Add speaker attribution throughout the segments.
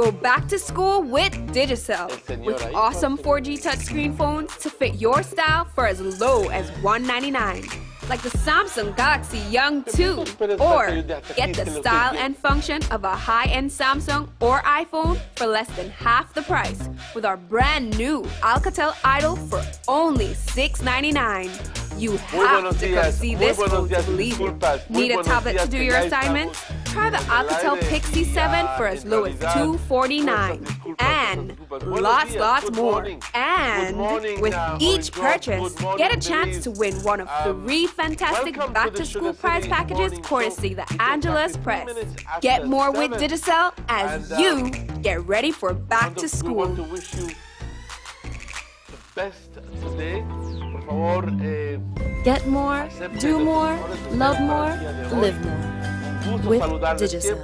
Speaker 1: Go back to school with Digicel, with awesome 4G touchscreen phones to fit your style for as low as $199. Like the Samsung Galaxy Young 2, or get the style and function of a high-end Samsung or iPhone for less than half the price with our brand new Alcatel Idol for only $699. You have to come see this phone to believe it. Need a tablet to do your assignments? Try the Alcatel Pixie 7 for as low as $249. And lots more. And with each purchase, get a chance to win one of 3 fantastic back-to-school prize packages courtesy the Angeles Press. Get more with Digicel as you get ready for back to school.
Speaker 2: We want to wish you the best today. Por favor,
Speaker 1: get more, do more, love more, live more. With Digicel.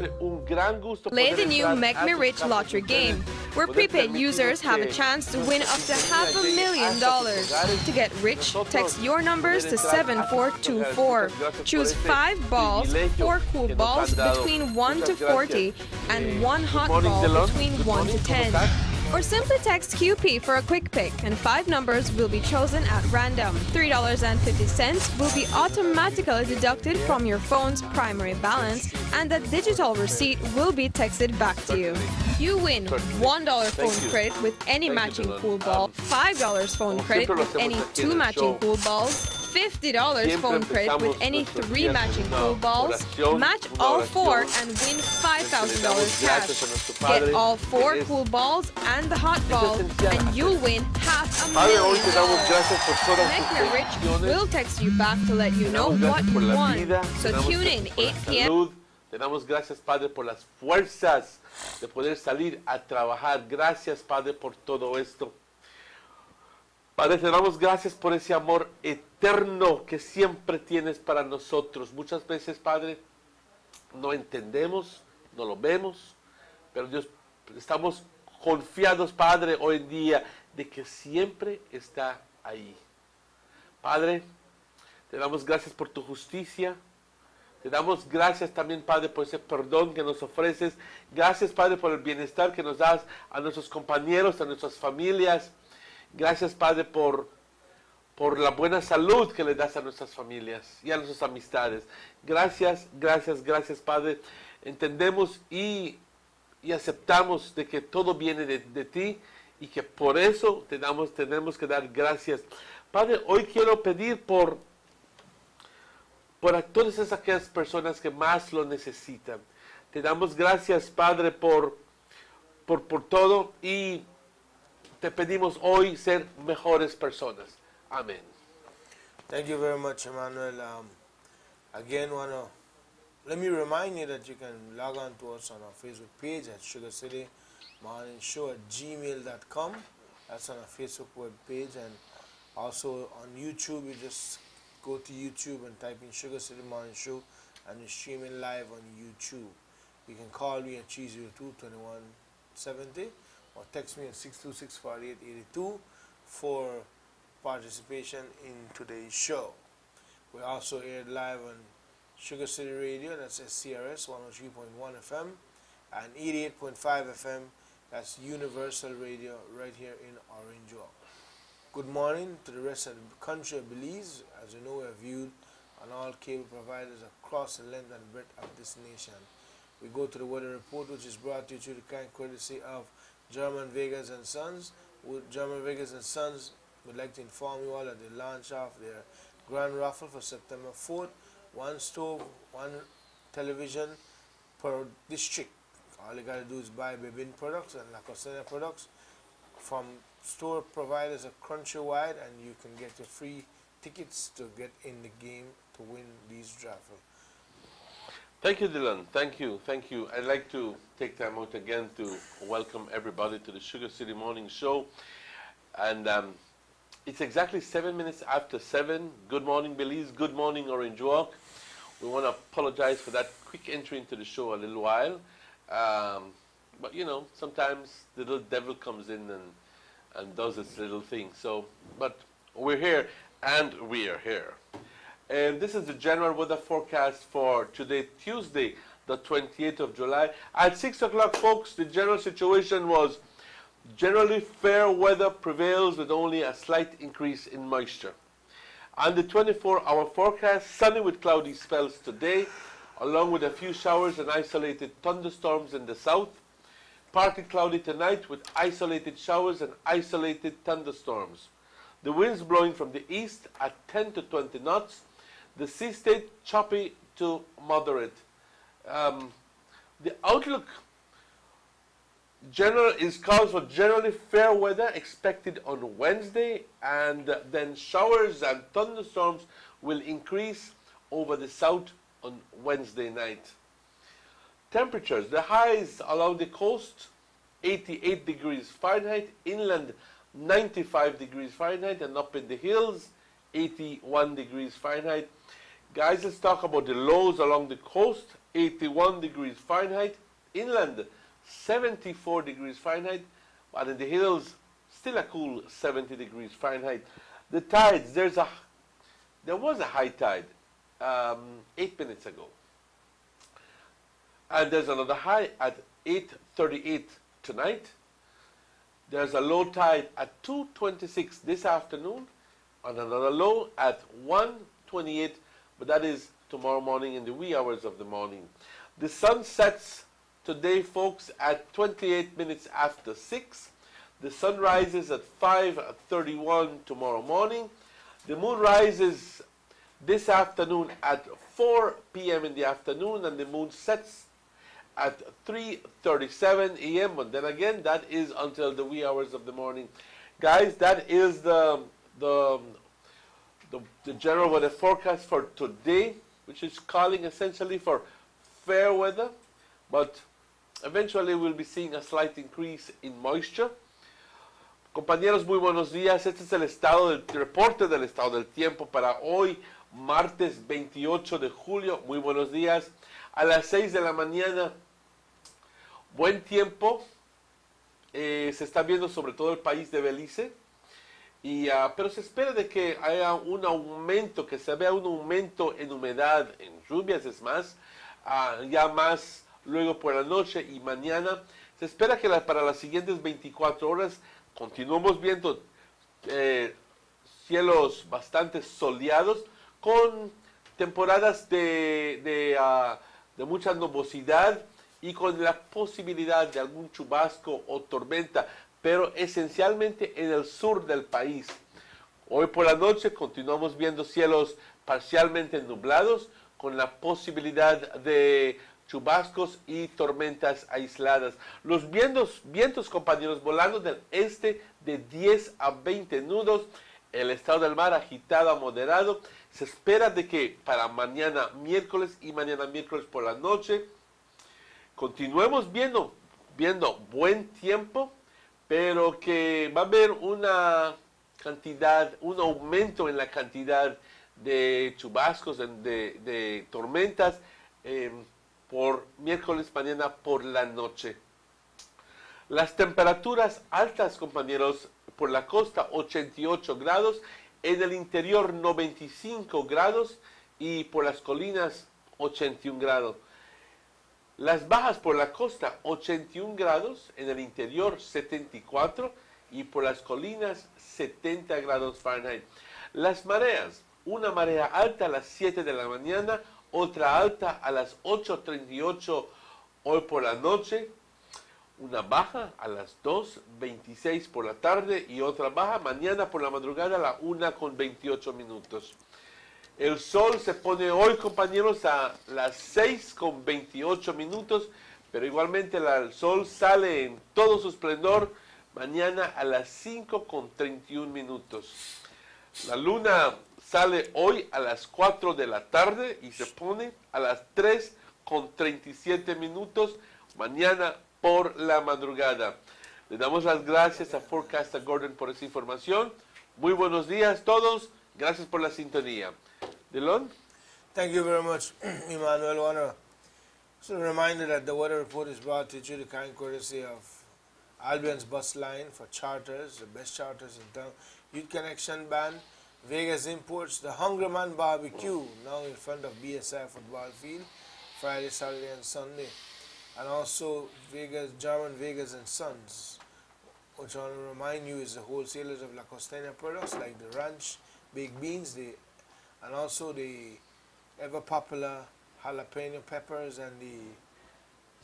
Speaker 3: Play the new Make Me Rich lottery game, where prepaid users have a chance to win up to $500,000. To get rich, text your numbers to 7424. Choose 5 balls, 4 cool balls between 1 to 40, and 1 hot ball between 1 to 10. Or simply text QP for a quick pick, and 5 numbers will be chosen at random. $3.50 will be automatically deducted from your phone's primary balance, and the digital receipt will be texted back to you. You win $1 phone credit with any matching pool ball, $5 phone credit with any 2 matching pool balls, $50 phone credit with any 3 matching pool balls, match all 4 and win $5,000 cash. Get all 4 pool balls and the hot ball, and you'll win $500,000. Make Me Rich will text you back to let you know what you won. So tune in 8 p.m.
Speaker 2: Te damos gracias, Padre, por las fuerzas de poder salir a trabajar. Gracias, Padre, por todo esto. Padre, te damos gracias por ese amor eterno que siempre tienes para nosotros. Muchas veces, Padre, no entendemos, no lo vemos, pero Dios, estamos confiados, Padre, hoy en día, de que siempre está ahí. Padre, te damos gracias por tu justicia. Te damos gracias también, Padre, por ese perdón que nos ofreces. Gracias, Padre, por el bienestar que nos das a nuestros compañeros, a nuestras familias. Gracias, Padre, por la buena salud que le das a nuestras familias y a nuestras amistades. Gracias, Padre. Entendemos y aceptamos de que todo viene de ti y que por eso tenemos que dar gracias. Padre, hoy quiero pedir por todas aquellas personas que más lo necesitan. Te damos gracias, Padre, por todo, y te pedimos hoy ser mejores personas. Amén.
Speaker 4: Thank you very much, Emmanuel. Again, let me remind you that you can log on to us on our Facebook page at Sugar City Morning Show at gmail.com. That's on our Facebook web page, and also on YouTube. You just go to YouTube and type in Sugar City Morning Show, and you're streaming live on YouTube. You can call me at 302-2170 or text me at 626-4882 for participation in today's show. We also aired live on Sugar City Radio, that's SCRS 103.1 FM, and 88.5 FM, that's Universal Radio, right here in Orange Walk. Good morning to the rest of the country of Belize. As you know, we are viewed on all cable providers across the length and breadth of this nation. We go to the weather report, which is brought to you through the kind courtesy of German Vegas and Sons. German Vegas and Sons would like to inform you all that they launch off their grand raffle for September 4th. 1 stove, 1 television per district. All you got to do is buy Bebin products and La Cocina products from store providers countrywide, and you can get your free tickets to get in the game to win these raffle.
Speaker 2: Thank you, Dylan. Thank you. I'd like to take time out again to welcome everybody to the Sugar City Morning Show. And it's exactly 7 minutes after 7. Good morning, Belize. Good morning, Orange Walk. We want to apologize for that quick entry into the show a little while. But, you know, sometimes the little devil comes in and does its little thing. But we're here, and we are here. And this is the general weather forecast for today, Tuesday, the 28th of July. At 6 o'clock, folks, the general situation was generally fair weather prevails with only a slight increase in moisture. On the 24-hour forecast, sunny with cloudy spells today, along with a few showers and isolated thunderstorms in the south. Partly cloudy tonight with isolated showers and isolated thunderstorms. The winds blowing from the east at 10 to 20 knots. The sea state choppy to moderate. The outlook calls for generally fair weather expected on Wednesday, and then showers and thunderstorms will increase over the south on Wednesday night. Temperatures, the highs along the coast, 88 degrees Fahrenheit, inland 95 degrees Fahrenheit, and up in the hills, 81 degrees Fahrenheit. Guys, let's talk about the lows along the coast, 81 degrees Fahrenheit, inland 74 degrees Fahrenheit, but in the hills, still a cool 70 degrees Fahrenheit. The tides, there was a high tide 8 minutes ago. And there's another high at 8:38 tonight. There's a low tide at 2:26 this afternoon, and another low at 1:28, but that is tomorrow morning in the wee hours of the morning. The sun sets today, folks, at 28 minutes after 6. The sun rises at 5:31 tomorrow morning. The moon rises this afternoon at 4 p.m. in the afternoon, and the moon sets at 3:37 a.m. But then again, that is until the wee hours of the morning. Guys, that is the general weather forecast for today, which is calling essentially for fair weather, but eventually we'll be seeing a slight increase in moisture. Compañeros, muy buenos días. Este es el reporte del estado del tiempo para hoy, martes 28 de julio. Muy buenos días. A las 6 de la mañana, buen tiempo. Se está viendo sobre todo el país de Belice. Pero se espera de que haya un aumento, que se vea un aumento en humedad, en lluvias, es más, ya más luego por la noche y mañana. Se espera que para las siguientes 24 horas continuemos viendo cielos bastante soleados, con temporadas de mucha nubosidad y con la posibilidad de algún chubasco o tormenta, pero esencialmente en el sur del país. Hoy por la noche continuamos viendo cielos parcialmente nublados, con la posibilidad de chubascos y tormentas aisladas. Los vientos, compañeros, volando del este de 10 a 20 nudos. El estado del mar agitado a moderado. Se espera de que para mañana miércoles y mañana miércoles por la noche continuemos viendo buen tiempo, pero que va a haber un aumento en la cantidad de chubascos, de tormentas, por miércoles mañana por la noche. Las temperaturas altas, compañeros, por la costa 88 grados, en el interior 95 grados y por las colinas 81 grados. Las bajas por la costa 81 grados, en el interior 74 y por las colinas 70 grados Fahrenheit. Las mareas, una marea alta a las 7 de la mañana, otra alta a las 8:38 hoy por la noche, una baja a las 2:26 por la tarde y otra baja mañana por la madrugada a la 1:28. El sol se pone hoy, compañeros, a las 6:28, pero igualmente el sol sale en todo su esplendor mañana a las 5:31. La luna sale hoy a las 4 de la tarde y se pone a las 3:37 mañana por la madrugada. Le damos las gracias a Forecaster Gordon por esa información. Muy buenos días todos. Gracias por la sintonía. Dylan?
Speaker 4: Thank you very much, Emmanuel. Just a reminder that the weather report is brought to you through the kind courtesy of Albion's Bus Line for charters, the best charters in town. Youth Connection Band, Vegas Imports, the Hungry Man Barbecue, now in front of BSI Football Field, Friday, Saturday, and Sunday. And also German Vegas and Sons, which I want to remind you is the wholesalers of La Costeña products like the ranch, baked beans, and also the ever popular jalapeno peppers and the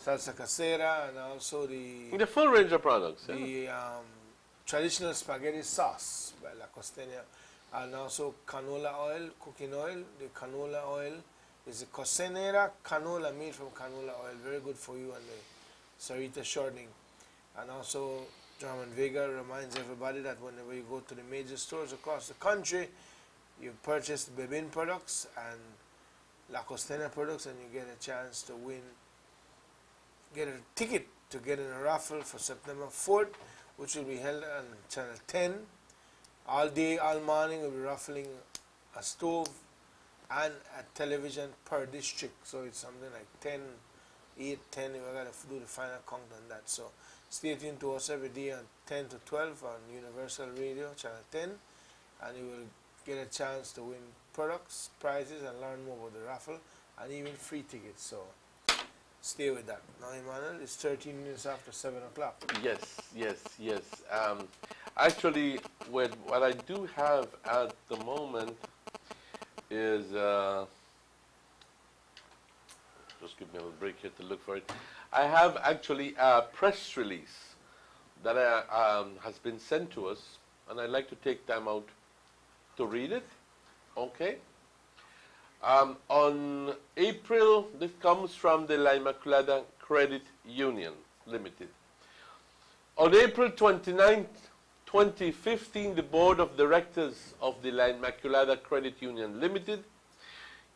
Speaker 4: salsa casera, and also the
Speaker 2: full range of products.
Speaker 4: The traditional spaghetti sauce by La Costeña, and also canola oil, cooking oil. The canola oil is a Cocinera canola made from canola oil, very good for you, and the Sarita shortening. And also German Vega reminds everybody that whenever you go to the major stores across the country, you purchase Bebin products and La Costeña products, and you get a chance to win, get a ticket to get in a raffle for September 4th, which will be held on Channel 10. All day, all morning, we'll be raffling a stove and a television per district. So it's something like 10, 8, 10. We're going to do the final count on that. So stay tuned to us every day on 10 to 12 on Universal Radio, Channel 10, and you will get a chance to win products, prizes, and learn more about the raffle, and even free tickets. So stay with that. Now, Emmanuel, it's 13 minutes after 7 o'clock.
Speaker 2: Yes. Actually, what I do have at the moment is, just give me a break here to look for it. I have actually a press release that has been sent to us, and I'd like to take time out to read it. Okay. On April, this comes from the La Inmaculada Credit Union Limited. On April 29, 2015, the Board of Directors of the La Inmaculada Credit Union Limited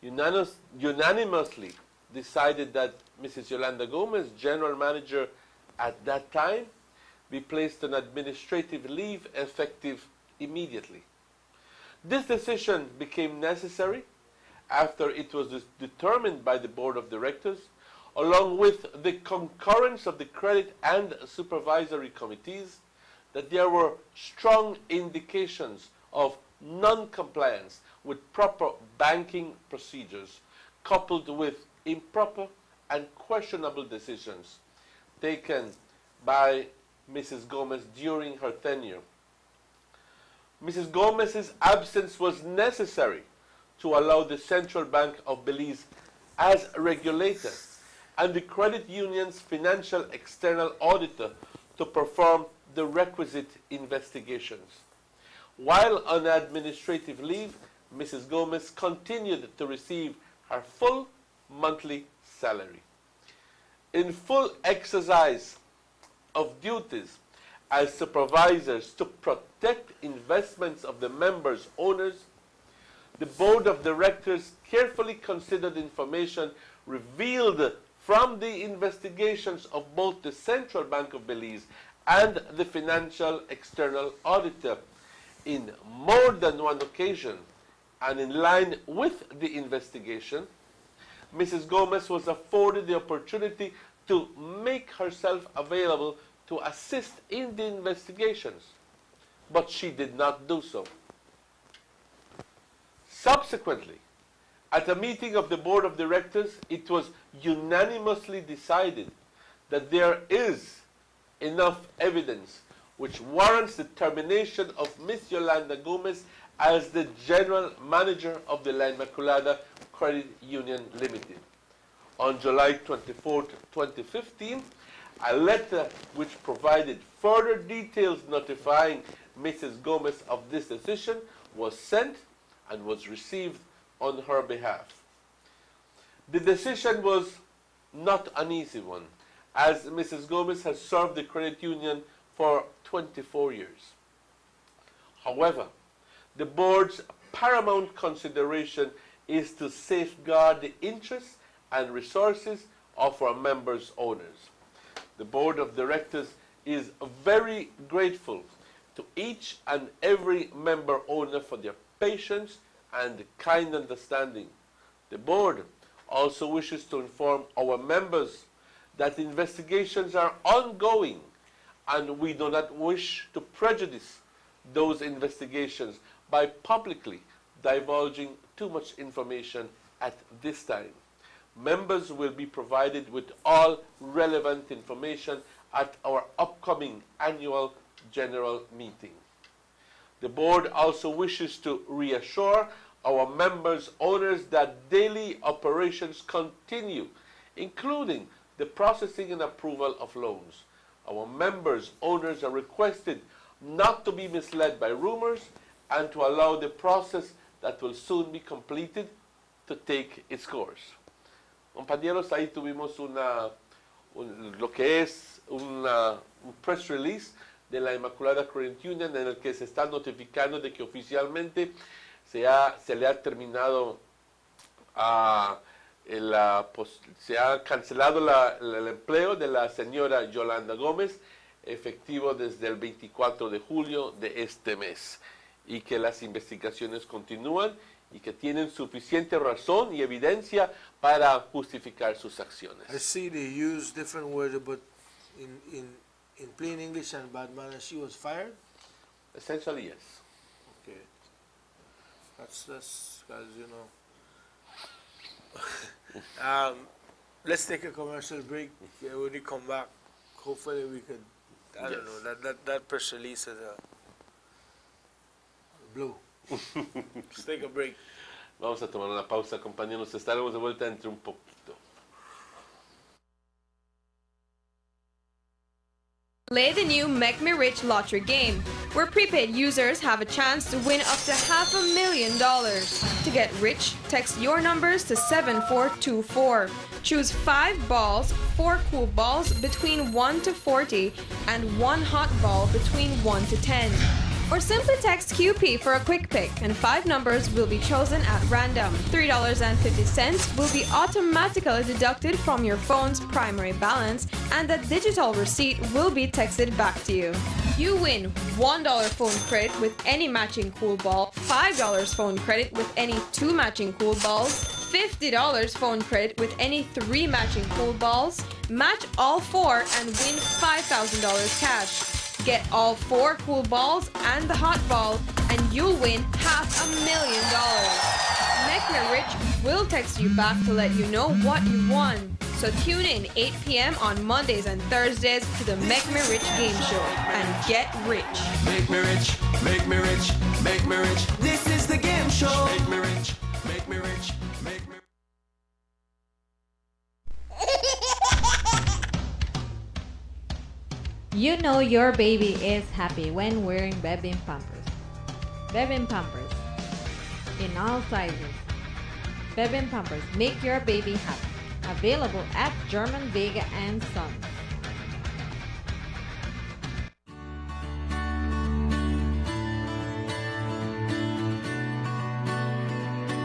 Speaker 2: unanimously decided that Mrs. Yolanda Gomez, General Manager at that time, be placed on administrative leave effective immediately. This decision became necessary after it was determined by the Board of Directors, along with the concurrence of the Credit and Supervisory Committees, that there were strong indications of non-compliance with proper banking procedures, coupled with improper and questionable decisions taken by Mrs. Gomez during her tenure. Mrs. Gomez's absence was necessary to allow the Central Bank of Belize as regulator and the credit union's financial external auditor to perform the requisite investigations. While on administrative leave, Mrs. Gomez continued to receive her full monthly salary. In full exercise of duties as supervisors to protect investments of the members' owners, the Board of Directors carefully considered information revealed from the investigations of both the Central Bank of Belize and the Financial External Auditor in more than one occasion, and in line with the investigation, Mrs. Gomez was afforded the opportunity to make herself available to assist in the investigations, but she did not do so. Subsequently, at a meeting of the Board of Directors, it was unanimously decided that there is enough evidence which warrants the termination of Ms. Yolanda Gomez as the General Manager of the La Inmaculada Credit Union Limited. On July 24, 2015, a letter which provided further details notifying Mrs. Gomez of this decision was sent and was received on her behalf. The decision was not an easy one, as Mrs. Gomez has served the credit union for 24 years. However, the board's paramount consideration is to safeguard the interests and resources of our members' owners. The Board of Directors is very grateful to each and every member owner for their patience and kind understanding. The board also wishes to inform our members that investigations are ongoing, and we do not wish to prejudice those investigations by publicly divulging too much information at this time. Members will be provided with all relevant information at our upcoming annual general meeting. The board also wishes to reassure our members owners that daily operations continue, including the processing and approval of loans. Our members owners are requested not to be misled by rumors and to allow the process that will soon be completed to take its course. Compañeros, ahí tuvimos lo que es un press release de la Immaculada Credit Union en el que se está notificando de que oficialmente se le ha terminado, se ha cancelado el empleo de la señora Yolanda Gómez, efectivo desde el 24 de julio de este mes, y que las investigaciones continúan y que tienen suficiente razón y evidencia para justificar sus acciones.
Speaker 4: I see they use different words, but in plain English and bad manner, she was fired?
Speaker 2: Essentially, yes.
Speaker 4: Okay. That's because, you know. Let's take a commercial break. When we come back, hopefully we could, I don't know, that press release is a blow. Let's take a break.
Speaker 2: Vamos a tomar una pausa, compañeros. Estaremos de vuelta entre un poquito.
Speaker 3: Play the new Make Me Rich lottery game, where prepaid users have a chance to win up to $500,000. To get rich, text your numbers to 7424. Choose 5 balls, 4 cool balls between 1 to 40, and 1 hot ball between 1 to 10. Or simply text QP for a quick pick, and 5 numbers will be chosen at random. $3.50 will be automatically deducted from your phone's primary balance, and the digital receipt will be texted back to you. You win $1 phone credit with any matching cool ball, $5 phone credit with any 2 matching cool balls, $50 phone credit with any 3 matching cool balls, match all 4 and win $5,000 cash. Get all 4 cool balls and the hot ball, and you'll win $500,000. Make Me Rich will text you back to let you know what you won. So tune in 8 p.m. on Mondays and Thursdays to the Make Me Rich game show and get rich.
Speaker 5: Make me rich, make me rich, make me rich. This is the game show. Make me rich, make me rich, make me rich.
Speaker 6: You know your baby is happy when wearing Bebin Pampers. Bebin Pampers in all sizes. Bebin Pampers make your baby happy. Available at German Vega and Sons.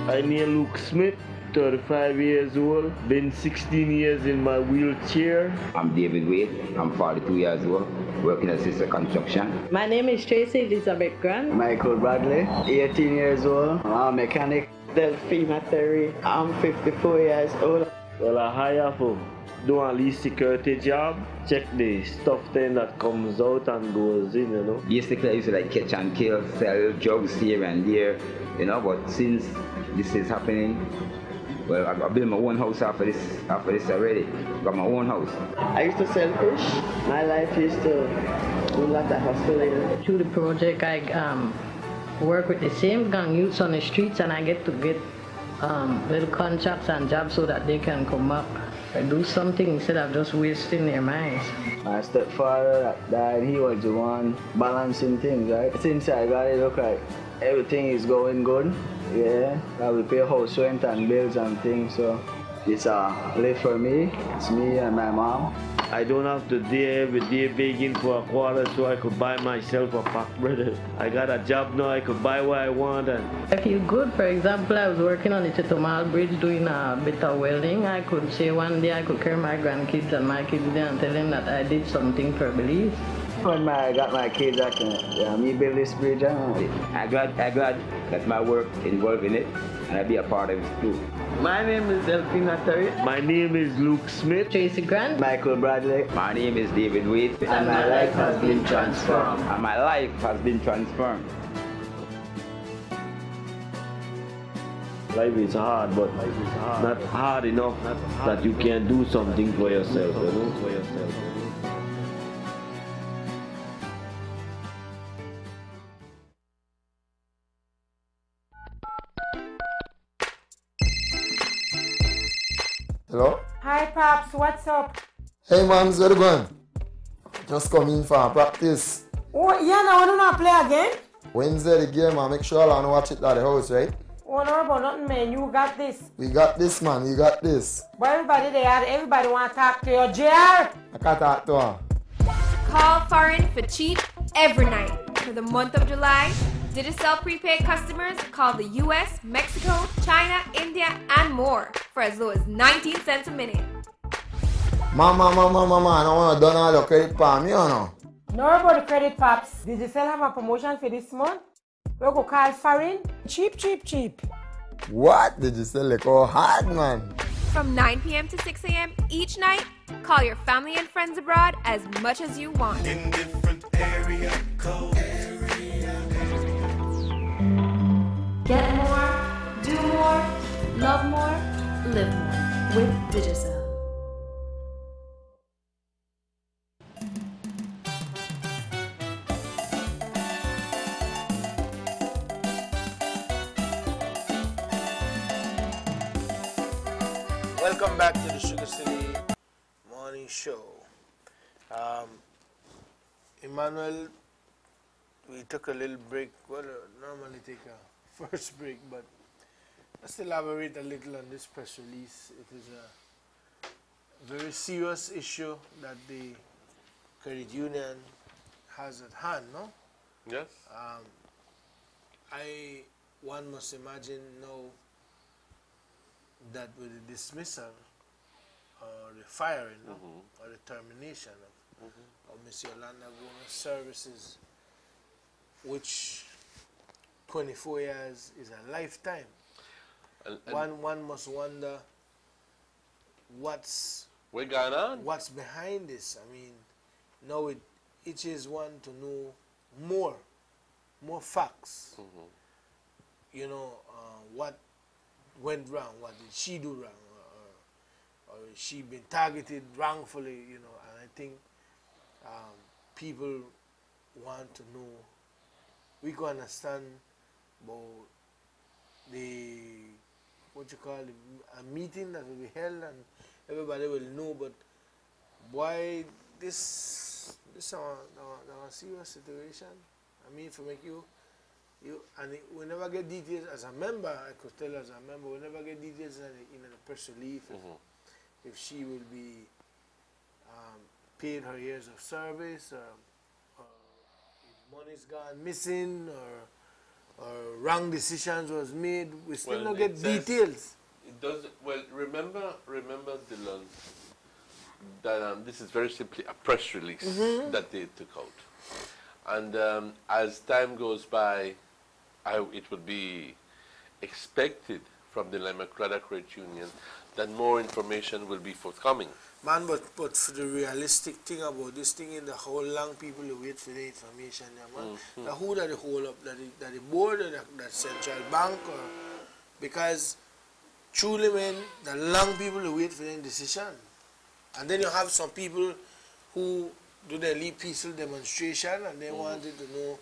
Speaker 7: I'm Luke Smith, 35 years old, been 16 years in my wheelchair.
Speaker 8: I'm David Wade, I'm 42 years old, working at Sister Construction.
Speaker 9: My name is Tracy Elizabeth Grant.
Speaker 10: Michael Bradley, 18 years old, I'm a mechanic.
Speaker 9: Delphina Terry, I'm 54 years old.
Speaker 7: Well, I hire for do at least security job, check the stuff then that comes out and goes in, you know.
Speaker 8: Basically, I used to like catch and kill, sell drugs here and there, you know, but since this is happening, well, I built my own house after this already. Got my own house.
Speaker 9: I used to sell fish. My life used to do a lot of hustling. Through the project, I work with the same gang youths on the streets, and I get little contracts and jobs so that they can come up and do something instead of just wasting their minds.
Speaker 10: My stepfather that died, he was the one balancing things, right? Since I got it, look like everything is going good. Yeah, I will pay house rent and bills and things, so it's a live for me. It's me and my mom.
Speaker 7: I don't have to day every day begging for a quarter so I could buy myself a pack bread. I got a job now, I could buy what I want. And
Speaker 9: I feel good. For example, I was working on the Chitomal Bridge doing a bit of welding. I could say one day I could carry my grandkids and my kids there and tell them that I did something for Belize.
Speaker 10: When I got my kids, I can me build this bridge.
Speaker 8: I'm glad that my work involved in it, and I'll be a part of it too.
Speaker 9: My name is Delphina Terry.
Speaker 7: My name is Luke Smith.
Speaker 9: Tracy Grant.
Speaker 10: Michael Bradley.
Speaker 8: My name is David Wade.
Speaker 10: And my life has been transformed.
Speaker 8: And my life has been transformed.
Speaker 7: Life is hard, but not hard enough that you can do something for yourself, you know?
Speaker 11: Hello?
Speaker 12: Hi, Pops. What's up?
Speaker 11: Hey, Mams, where you going? Just come in for practice.
Speaker 12: Oh, yeah, now I don't not play again?
Speaker 11: Wednesday, the game, man. Make sure I'll watch it at the house, right?
Speaker 12: Oh, no, about nothing, man. You got this.
Speaker 11: We got this, man. We got this.
Speaker 12: But everybody want to talk to you, JR.
Speaker 11: I can't talk to her.
Speaker 1: Call foreign for cheap every night. For the month of July, Digicel prepaid customers call the US, Mexico, China, India, and more for as low as 19 cents a minute.
Speaker 11: Mama, I don't want to done all the credit for me, you know.
Speaker 12: No about the credit, Pops. Digicel have a promotion for this month? We go call foreign. Cheap, cheap, cheap.
Speaker 11: What? Digicel like all hard, man.
Speaker 1: From 9 p.m. to 6 a.m. each night, call your family and friends abroad as much as you want.
Speaker 5: In different area codes.
Speaker 1: Get more, do more, love more, live more with Digicel.
Speaker 4: Welcome back to the Sugar City Morning Show. Emmanuel, we took a little break. Well, normally take a first break, but let's elaborate a little on this press release. It is a very serious issue that the credit union has at hand, no?
Speaker 2: Yes.
Speaker 4: One must imagine now that with the dismissal or the firing or the termination of Ms. Yolanda Gomez services, which 24 years is a lifetime. And one must wonder what's
Speaker 2: going on?
Speaker 4: What's behind this? I mean, now it itches one to know more facts. You know, what went wrong, what did she do wrong, or she been targeted wrongfully, you know, and I think people want to know. We can understand about the, what you call it, a meeting that will be held and everybody will know, but why this is a serious situation. I mean, for make you we never get details as a member. I could tell as a member, we never get details in the press release if she will be paid her years of service, or if money's gone missing, or wrong decisions was made. We still don't get details.
Speaker 2: It does. Well, remember, Dylan, that this is very simply a press release that they took out, and as time goes by, it would be expected from the Limacrada Credit Union that more information will be forthcoming.
Speaker 4: Man, but for the realistic thing about this thing is the whole long people who wait for the information, yeah, man. Now who that they hold up, that the board or that central bank, or because truly, man, the long people who wait for the decision. And then you have some people who do their peaceful demonstration and they wanted to know.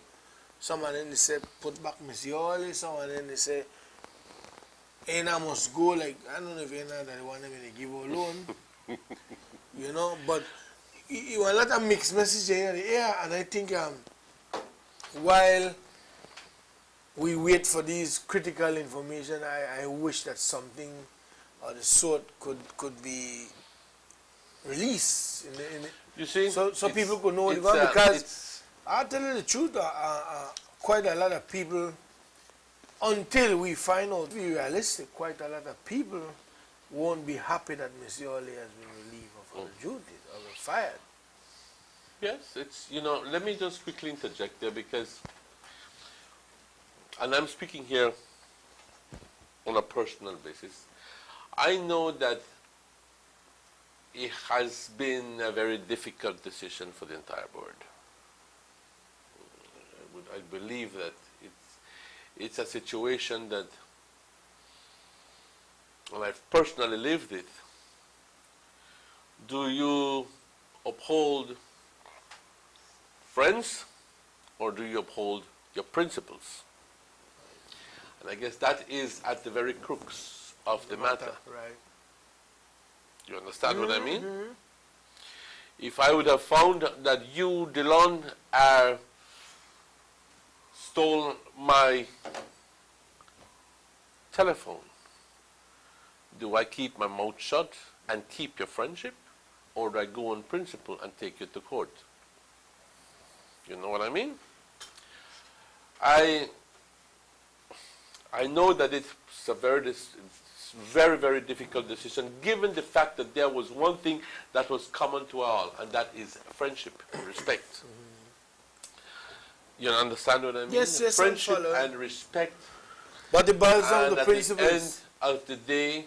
Speaker 4: Someone then they say put back Miss Yoli, someone then they say Aina must go, like I don't know if Aina that they want them to give her loan. You know, but you a lot of mixed messages in the air, and I think while we wait for these critical information, I wish that something of the sort could be released in the
Speaker 2: you see,
Speaker 4: so people could know it going, because I'll tell you the truth, quite a lot of people, until we find out, be realistic, quite a lot of people won't be happy that Ms. Yoli has been relieved of her duties or fired.
Speaker 2: Yes, it's, you know, let me just quickly interject there because, and I'm speaking here on a personal basis, I know that it has been a very difficult decision for the entire board. I believe that it's a situation that and I've personally lived it, do you uphold friends or do you uphold your principles? And I guess that is at the very crux of the matter.
Speaker 4: Right.
Speaker 2: You understand what I mean? If I would have found that you, Delon, stole my telephone, do I keep my mouth shut and keep your friendship, or do I go on principle and take you to court? You know what I mean? I know that it's a very, very difficult decision, given the fact that there was one thing that was common to all, and that is friendship and respect. You understand what I mean?
Speaker 4: Yes, yes,
Speaker 2: friendship and respect.
Speaker 4: But it boils down to the principles.
Speaker 2: At the end of the day,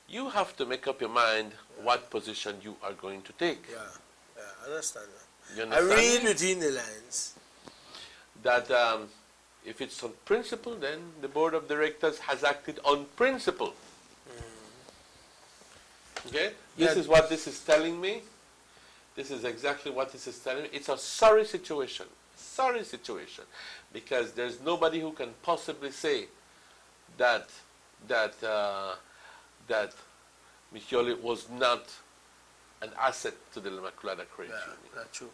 Speaker 2: you have to make up your mind what position you are going to take.
Speaker 4: Yeah, I understand that.
Speaker 2: You understand
Speaker 4: I read between the lines.
Speaker 2: That if it's on principle, then the board of directors has acted on principle. Okay? This is what this is telling me. This is exactly what this is telling me. It's a sorry situation. Sorry situation. Because there's nobody who can possibly say that Ms. Yoli was not an asset to the Immaculada Credit Union.
Speaker 4: That's true.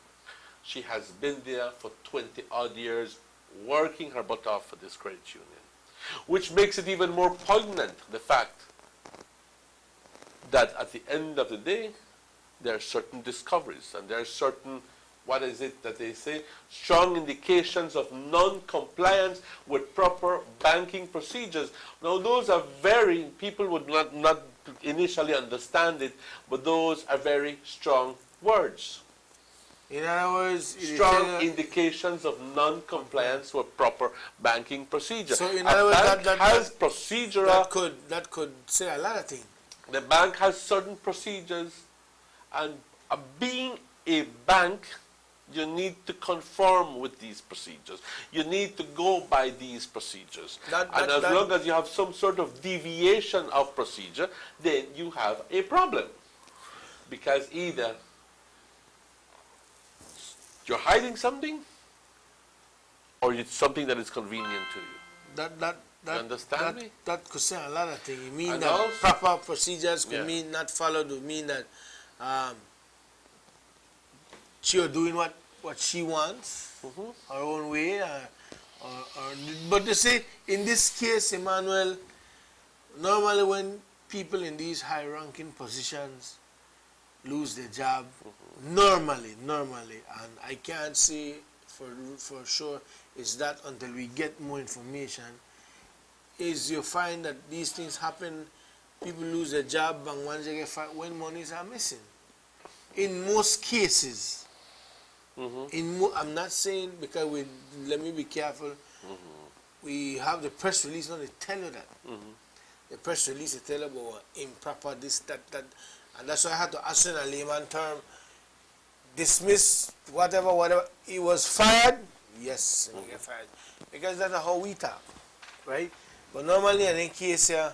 Speaker 2: She has been there for 20 odd years, working her butt off for this credit union. Which makes it even more poignant, the fact that at the end of the day, there are certain discoveries and there are certain, what is it that they say, strong indications of non-compliance with proper banking procedures. Now those are very, people would not initially understand it, but those are very strong words.
Speaker 4: In other words,
Speaker 2: strong indications of non-compliance with proper banking procedure.
Speaker 4: So in other words,
Speaker 2: that has procedural.
Speaker 4: That could say a lot of things.
Speaker 2: The bank has certain procedures, and being a bank, you need to conform with these procedures. You need to go by these procedures. And as long as you have some sort of deviation of procedure, then you have a problem. Because either you're hiding something, or it's something that is convenient to you. You understand me?
Speaker 4: That could say a lot of things. It means that proper procedures could mean not followed, would mean that she's doing what she wants, her own way. But they say, in this case, Emmanuel, normally when people in these high-ranking positions lose their job, normally, and I can't say for sure is that until we get more information, is you find that these things happen, people lose their job, and once they get fired, when monies are missing. In most cases, I'm not saying, because let me be careful, we have the press release, now they tell you that. The press release, they tell you about improper this, that, and that's why I had to ask in a layman term, dismiss, whatever, he was fired, yes, he get fired. Because that's how we talk, right? But normally in any case here,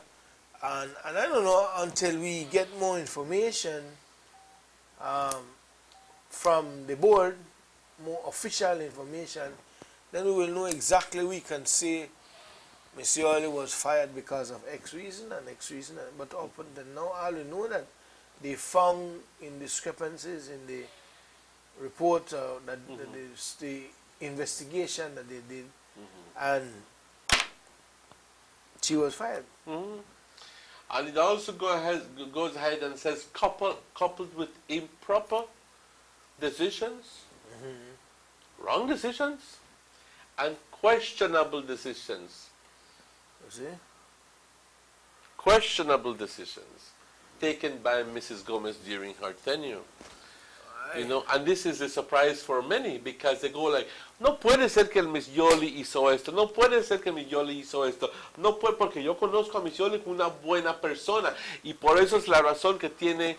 Speaker 4: and I don't know, until we get more information from the board, more official information, then we will know exactly, we can say Ms. Yoli was fired because of X reason and X reason, but up until now, all we know that they found discrepancies in the report, that the investigation that they did, and she was fired.
Speaker 2: And it also goes ahead and says coupled with improper decisions, wrong decisions, and questionable decisions.
Speaker 4: You see?
Speaker 2: Questionable decisions taken by Mrs. Gomez during her tenure. You know, and this is a surprise for many, because they go like, no puede ser que el Miss Yoli hizo esto, no puede ser que Miss Yoli hizo esto, no puede, porque yo conozco a Miss Yoli como una buena persona, y por eso es la razón que tiene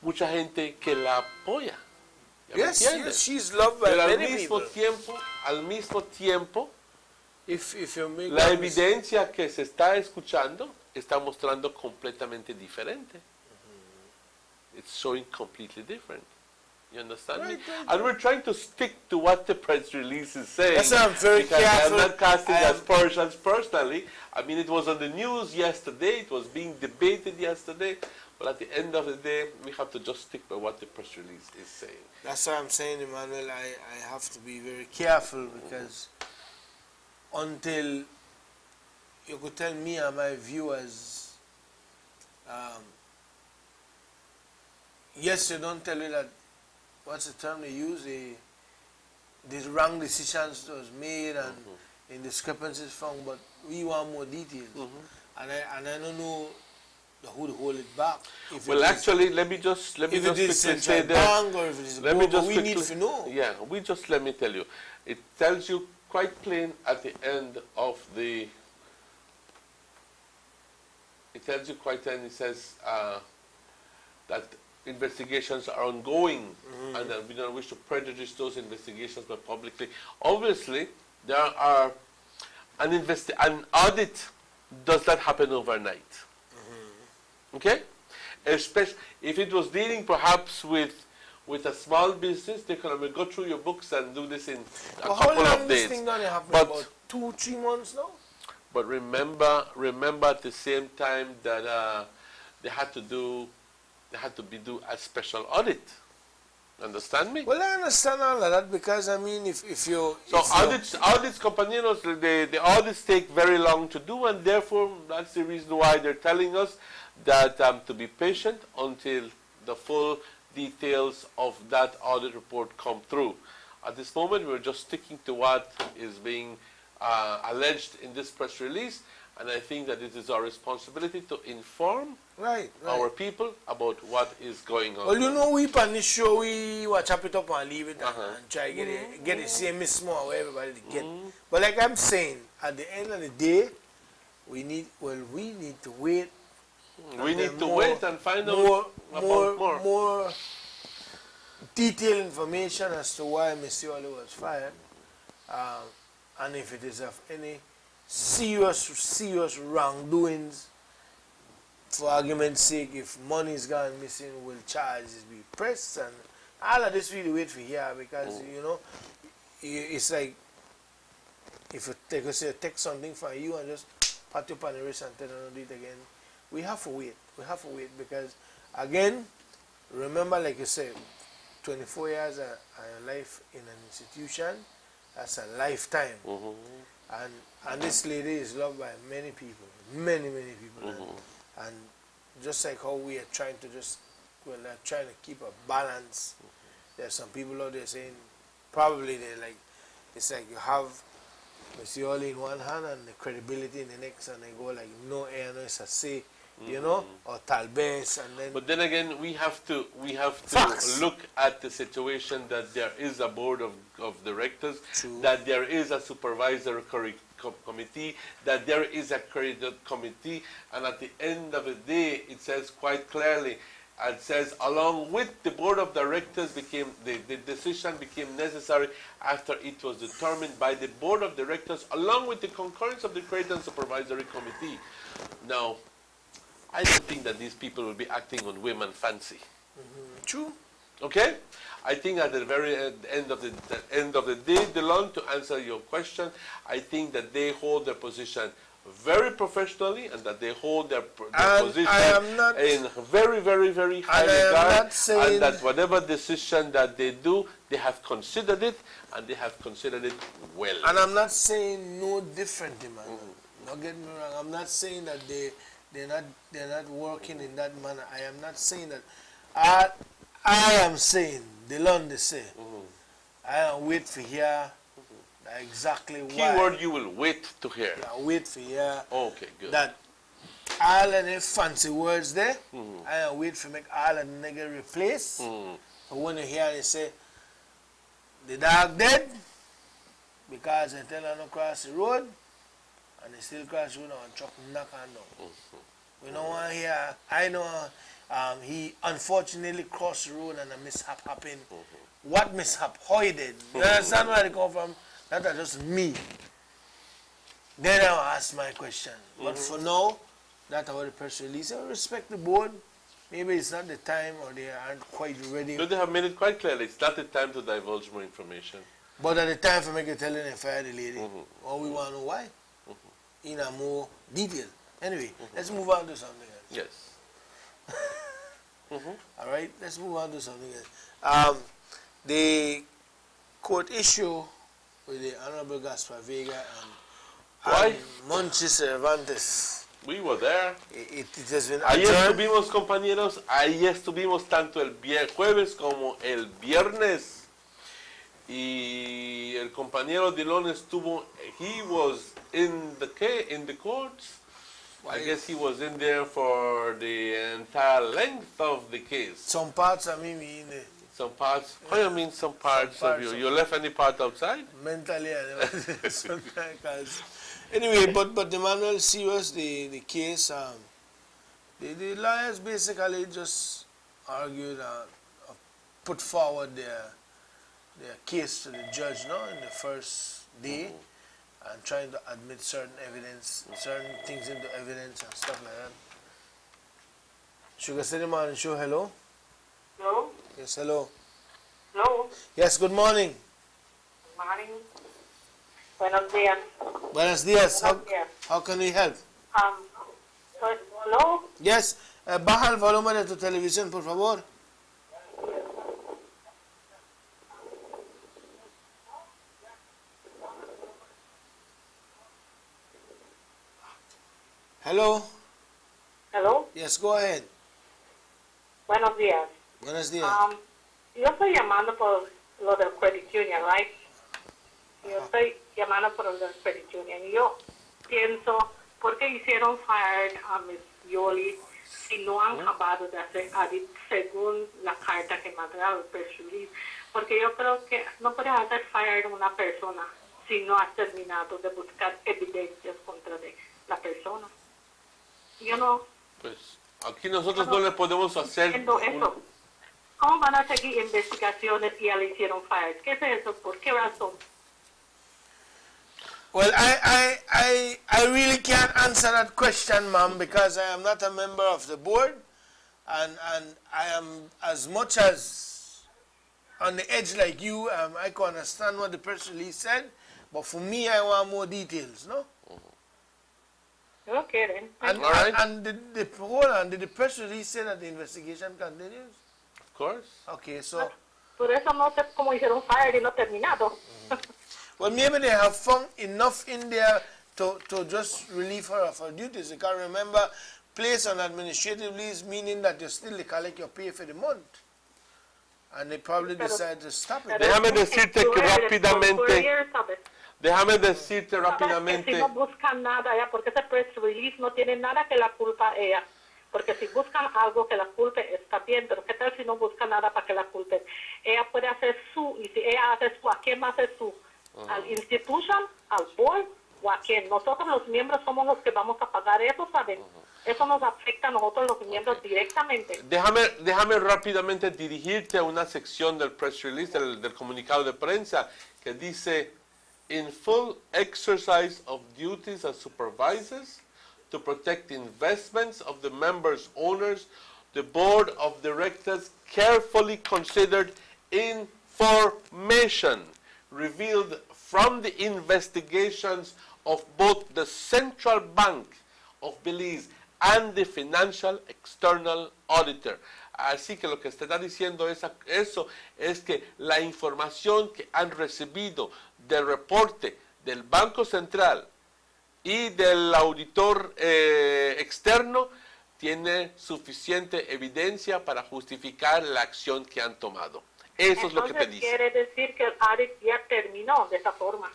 Speaker 2: mucha gente que la apoya.
Speaker 4: Yes, she's loved by many people.
Speaker 2: Al mismo tiempo,
Speaker 4: if you make
Speaker 2: la evidencia que se está escuchando está mostrando completamente diferente. It's showing completely different. You understand me? And we're trying to stick to what the press release is saying.
Speaker 4: That's why I'm very careful.
Speaker 2: I'm not casting aspersions personally. I mean, it was on the news yesterday. It was being debated yesterday. But at the end of the day, we have to just stick by what the press release is saying.
Speaker 4: That's why I'm saying, Emmanuel, I have to be very careful because until you could tell me and my viewers, yes, you don't tell you that, what's the term they use, the wrong decisions was made and indiscrepancies found, but we want more details. And I don't know who to hold it back.
Speaker 2: Well, actually, let me just quickly say that.
Speaker 4: Or if it is board, we need to know.
Speaker 2: Yeah, let me tell you. It tells you quite plain at the end of the. It tells you quite plain. It says that investigations are ongoing, and that we don't wish to prejudice those investigations, but publicly, obviously, there are an audit does not happen overnight. Okay, especially if it was dealing perhaps with a small business, they can go through your books and do this in a couple of days.
Speaker 4: How long this thing done happen? About 2-3 months now.
Speaker 2: But remember at the same time that they had to do a special audit. Understand me?
Speaker 4: Well, I understand all of that because I mean, if you
Speaker 2: audits, compañeros, the audits take very long to do, and therefore that's the reason why they're telling us that to be patient until the full details of that audit report come through. At this moment, we're just sticking to what is being alleged in this press release, and I think that it is our responsibility to inform our people about what is going on.
Speaker 4: Well, you know, we on this show, we chop it up and leave it and try to get the same small where everybody get. But like I'm saying, at the end of the day, we need to wait.
Speaker 2: We need to wait and find out
Speaker 4: more detailed information as to why Mr. Oli was fired, and if it is of any serious wrongdoings. For argument's sake, if money is gone missing, will charges be pressed, and all of this really wait for here because you know it's like if you take something from you and just pat you on the wrist and tell you to do it again. We have to wait. We have to wait because, again, remember, like you said, 24 years of life in an institution, that's a lifetime. And this lady is loved by many people, many people. And just like how we are trying to trying to keep a balance, there's some people out there saying, probably it's like you have Mr. Oli in one hand and the credibility in the next, and they go like, no air, no it's a say. You know, or Talbes, and then.
Speaker 2: But then again, we have to look at the situation that there is a board of directors, that there is a supervisory committee, that there is a credit committee, and at the end of the day, it says quite clearly, it says along with the board of directors the decision became necessary after it was determined by the board of directors along with the concurrence of the credit and supervisory committee. Now, I don't think that these people will be acting on whim and fancy.
Speaker 4: True.
Speaker 2: Okay? I think at the very end of the day, DeLon, to answer your question, I think that they hold their position very professionally and that they hold their position in very, very, very high regard, and that whatever decision that they do, they have considered it and they have considered it well.
Speaker 4: And I'm not saying no different, man. Don't get me wrong. I'm not saying that they're not working in that manner. I am not saying that. I am saying, DeLon, they say, I am wait for here exactly why.
Speaker 2: Keyword you will wait to hear.
Speaker 4: Yeah, wait for here.
Speaker 2: Okay, good.
Speaker 4: That all of the fancy words there, I am wait for make all of the nigga replace. But when you hear they say, the dog dead, because they tell them to cross the road, and they still cross the road and truck knock on down. We don't want to hear, I know he unfortunately crossed the road and a mishap happened. What mishap? How he did? You understand where they come from? That is just me. Then I'll ask my question. But for now, That's how the press release. I respect the board. Maybe it's not the time or they aren't quite ready.
Speaker 2: No, they have made it quite clear. It's not the time to divulge more information.
Speaker 4: But at the time for me to tell them fire the lady. Or we want to know why. In a more detail. Anyway, let's move on to something else.
Speaker 2: Yes.
Speaker 4: All right, let's move on to something else. The court issue with the Honorable Gaspar Vega and Monchis Cervantes.
Speaker 2: We were there.
Speaker 4: It has been
Speaker 2: Ahí
Speaker 4: adjourned.
Speaker 2: estuvimos, compañeros. Ahí estuvimos tanto el jueves como el viernes. Y el compañero Dillon estuvo. He was in the courts. I guess he was in there for the entire length of the case.
Speaker 4: Some parts of me in there.
Speaker 2: Some parts? What do you mean some parts of you? You left any part outside?
Speaker 4: Mentally, sometimes. Anyway, but the manual serious, the case, the lawyers basically just argued, put forward their case to the judge, in the first day, and trying to admit certain evidence, certain things into evidence and stuff like that. Sugar City Morning Show, hello?
Speaker 13: Hello?
Speaker 4: Yes, hello.
Speaker 13: Hello?
Speaker 4: Yes, good morning.
Speaker 13: Good morning. Buenos días.
Speaker 4: Buenos días. How can we help?
Speaker 13: Hello?
Speaker 4: Yes, baja el volumen de tu televisión, por favor. Hello?
Speaker 13: Hello?
Speaker 4: Yes, go ahead.
Speaker 13: Buenos días.
Speaker 4: Buenos días.
Speaker 13: Yo estoy llamando por lo del Credit Union, right? Yo estoy llamando por lo del Credit Union. Yo pienso, ¿por qué hicieron fired a Miss Yoli si no han acabado de hacer audit según la carta que mandaron el press release? Porque yo creo que no puedes hacer fired a una persona si no has terminado de buscar evidencias contra la persona. Yo no...
Speaker 2: Pues aquí nosotros no le podemos hacer...
Speaker 13: Eso. ¿Cómo van a seguir investigaciones y ya le hicieron fired? ¿Qué es eso? ¿Por qué razón?
Speaker 4: Well, I really can't answer that question, ma'am, because I am not a member of the board, and I am as much as on the edge like you. I can understand what the press release said, but for me, I want more details, no?
Speaker 13: Okay, then.
Speaker 4: And did the press release say that the investigation continues?
Speaker 2: Of course.
Speaker 4: Okay, so...
Speaker 13: Por eso no sé cómo hicieron fired y no terminado.
Speaker 4: Well, maybe they have found enough in there to just relieve her of her duties. You can remember, place on administrative leave, meaning that you still collect your pay for the month. And they probably decide to stop it.
Speaker 2: Déjame decirte que rápidamente.
Speaker 13: Si no buscan nada ya, porque ese press release no tiene nada que la culpa a ella. Porque si buscan algo que la culpe, está bien, pero ¿qué tal si no buscan nada para que la culpen? Ella puede hacer y si ella hace ¿a quién va a hacer al institution, al board o a quién? Nosotros los miembros somos los que vamos a pagar eso, ¿saben? Eso nos afecta a nosotros los miembros directamente.
Speaker 2: Déjame rápidamente dirigirte a una sección del press release, del comunicado de prensa, que dice, in full exercise of duties as supervisors to protect investments of the members' owners, the board of directors carefully considered information revealed from the investigations of both the Central Bank of Belize and the Financial External Auditor. Así que lo que está diciendo eso es que la información que han recibido del reporte del Banco Central y del auditor externo tiene suficiente evidencia para justificar la acción que han tomado. Eso es lo que te dice.
Speaker 13: Quiere decir que el audit ya terminó de esa forma.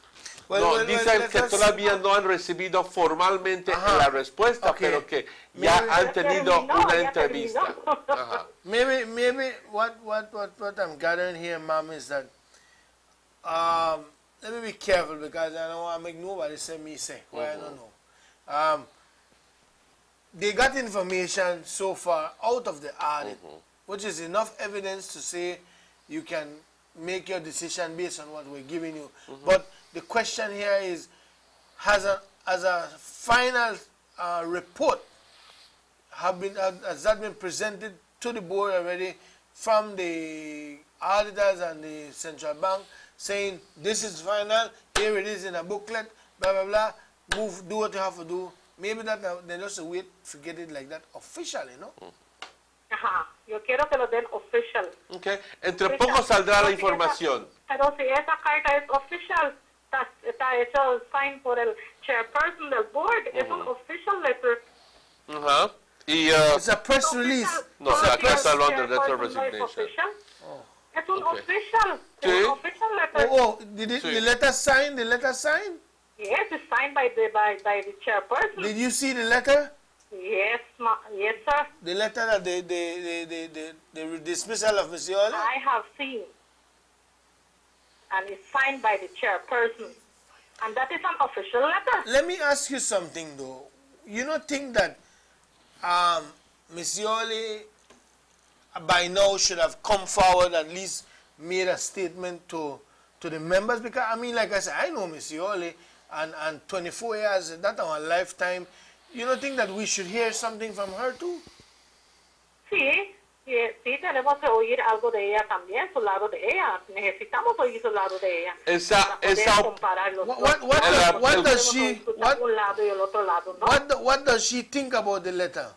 Speaker 2: Dicen que todavía no han recibido formalmente la respuesta, pero que ya han tenido una entrevista.
Speaker 4: Maybe what I'm gathering here, ma'am, is that let me be careful because I don't want to make nobody say me say. Well, I don't know. They got information so far out of the audit, which is enough evidence to say you can make your decision based on what we're giving you. But the question here is, as a final report has that been presented to the board already from the auditors and the central bank, saying this is final, here it is in a booklet, blah blah blah, move, do what you have to do. Maybe that they just wait, forget it like that officially, no?
Speaker 13: Ajá, yo quiero que lo den official.
Speaker 2: Okay. Entre poco saldrá la información.
Speaker 13: Pero si esa carta es official, está hecho sign por el chairperson del board, es un official letter.
Speaker 2: Ajá. Y
Speaker 4: it's a press release.
Speaker 2: No, aquí está hablando de letter of resignation.
Speaker 13: Es un official.
Speaker 2: Sí.
Speaker 13: Es un official letter.
Speaker 4: Oh, did the letter sign? The letter sign?
Speaker 13: Yes, it's signed by the chairperson.
Speaker 4: Did you see the letter?
Speaker 13: Yes, yes, sir.
Speaker 4: The letter that the dismissal of Ms. Yoli?
Speaker 13: I have seen. And it's signed by the chairperson. And that is an official letter.
Speaker 4: Let me ask you something, though. You don't think that Ms. Yoli by now should have come forward, at least made a statement to the members? Because, I mean, like I said, I know Ms. Yoli, and 24 years, that's our lifetime. You don't think that we should hear something from her too?
Speaker 13: Sí, sí, tenemos que oír algo de ella también, su lado de ella. Necesitamos oír su lado de ella.
Speaker 4: What does she think about the letter?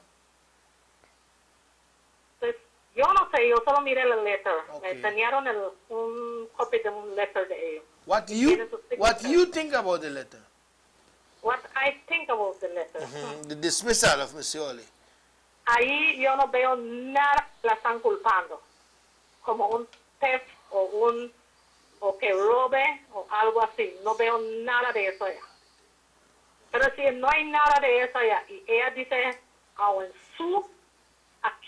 Speaker 13: Pues, yo no sé, yo solo miré el letter. Me enseñaron un copy de un letter de ellos.
Speaker 4: What do you think about the letter?
Speaker 13: What I think about the letter.
Speaker 4: The dismissal of Ms. Yoli.
Speaker 13: Ahí yo no veo nada la están culpando. Como un theft o que robe o algo así. No veo nada de eso allá. Pero si no hay nada de eso allá y ella dice, ¿a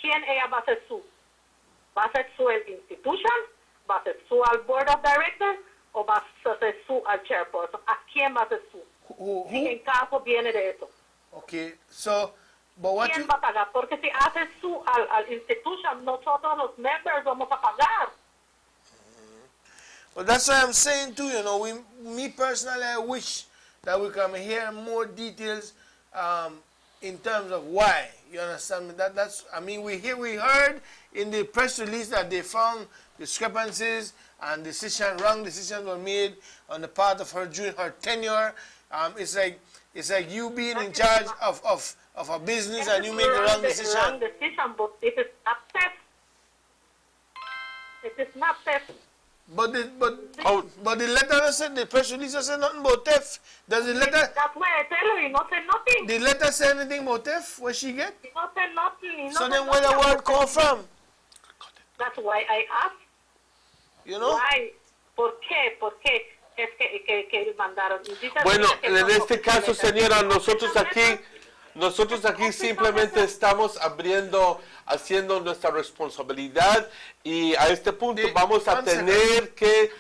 Speaker 13: quién ella va a hacer su? ¿Va a hacer su el institution? ¿Va a hacer su al board of directors? ¿O va a hacer su al chairperson? ¿A quién va a hacer su? Si en caso viene de eso.
Speaker 4: Okay, so, but what
Speaker 13: ¿Quién va a pagar? Porque si hace su al institution, nosotros los members vamos a pagar.
Speaker 4: Well, that's what I'm saying too, you know. Me personally, I wish that we can hear more details in terms of why. You understand me? That's. I mean, we heard in the press release that they found discrepancies and wrong decisions were made on the part of her during her tenure. It's like you being in charge of a business and you make the wrong decision.
Speaker 13: Wrong decision, but it is not theft. It is not theft.
Speaker 4: But the letter said, the press release said nothing about theft. Does the letter?
Speaker 13: That's why I tell you, he not say nothing.
Speaker 4: The letter say anything about theft? What she get?
Speaker 13: He not say nothing.
Speaker 4: So then where the word come from?
Speaker 13: That's why I asked.
Speaker 4: You know?
Speaker 13: Why? ¿Por qué? ¿Por qué? Es que mandaron.
Speaker 2: Bueno, en este caso, señora, nosotros aquí simplemente estamos haciendo nuestra responsabilidad y a este punto vamos a tener que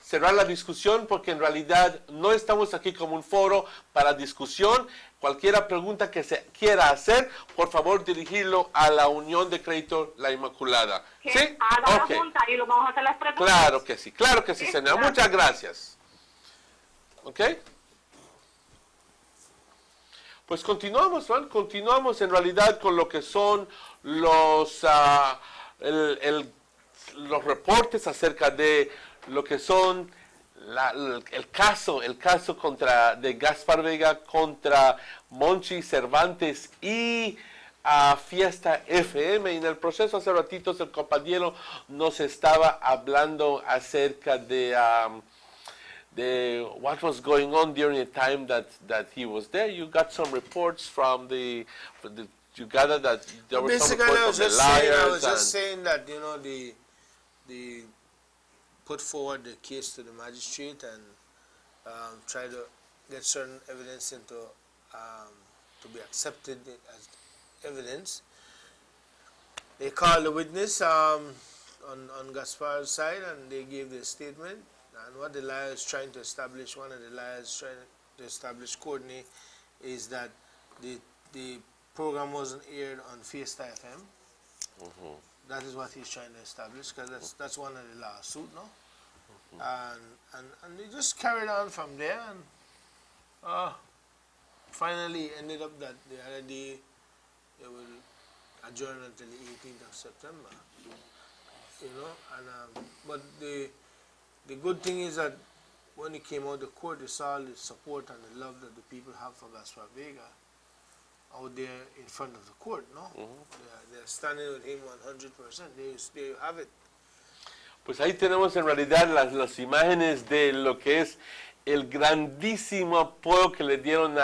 Speaker 2: cerrar la discusión porque en realidad no estamos aquí como un foro para discusión. Cualquier pregunta que se quiera hacer, por favor dirigirlo a la Unión de Crédito La Inmaculada. ¿Sí?
Speaker 13: Haga la pregunta y lo vamos a hacer las preguntas.
Speaker 2: Claro que sí, señora. Muchas gracias. ¿Ok? Pues continuamos, ¿no? Continuamos en realidad con lo que son los reportes acerca de lo que son el caso de Gaspar Vega contra Monchi Cervantes y Fiesta FM. Y en el proceso hace ratitos el compañero nos estaba hablando acerca de what was going on during the time that he was there. You got some reports from you gathered that there were some reports from the liars.
Speaker 4: I was just saying that, you know, the put forward the case to the magistrate and try to get certain evidence into to be accepted as evidence. They called the witness on Gaspar's side and they gave their statement. And what the liar is trying to establish, one of the liars trying to establish, Courtney, is that the program wasn't aired on Fiesta FM.
Speaker 2: Mm-hmm.
Speaker 4: That is what he's trying to establish, because that's one of the lawsuit, no? Mm-hmm. And they just carried on from there, and finally ended up that the other day they will adjourn until the 18th of September. You know, and but the good thing is that when he came out of the court, they saw the support and the love that the people have for Gaspar Vega out there in front of the court, ¿no? They're standing with him 100%. There you have it.
Speaker 2: Pues ahí tenemos en realidad las imágenes de lo que es el grandísimo apoyo que le dieron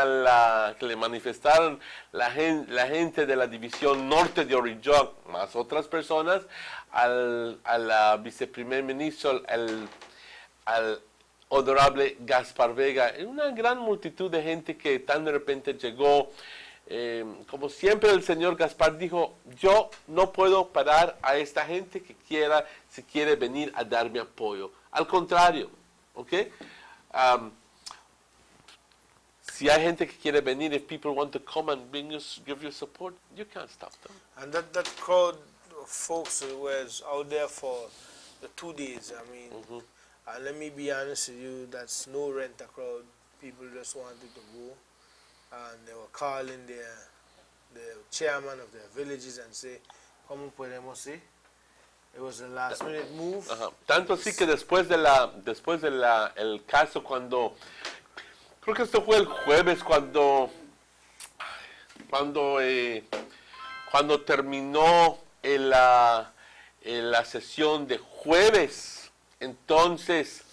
Speaker 2: que le manifestaron la gente de la división norte de Orilloc, más otras personas, al viceprimer ministro, al honorable Gaspar Vega. Una gran multitud de gente que tan de repente llegó. Como siempre el señor Gaspar dijo, yo no puedo parar a esta gente que si quiere venir a darme apoyo. Al contrario, ¿ok? Si hay gente que quiere venir, if people want to come and give you support, you can't stop them.
Speaker 4: And that crowd of folks was out there for the 2 days. I mean, and let me be honest with you, that's no rent a crowd. People just wanted to go. And they were calling the chairman of their villages and say, ¿cómo podemos ir? It was a last minute move.
Speaker 2: Tanto así que después de el caso, creo que esto fue el jueves, cuando terminó la sesión de jueves, entonces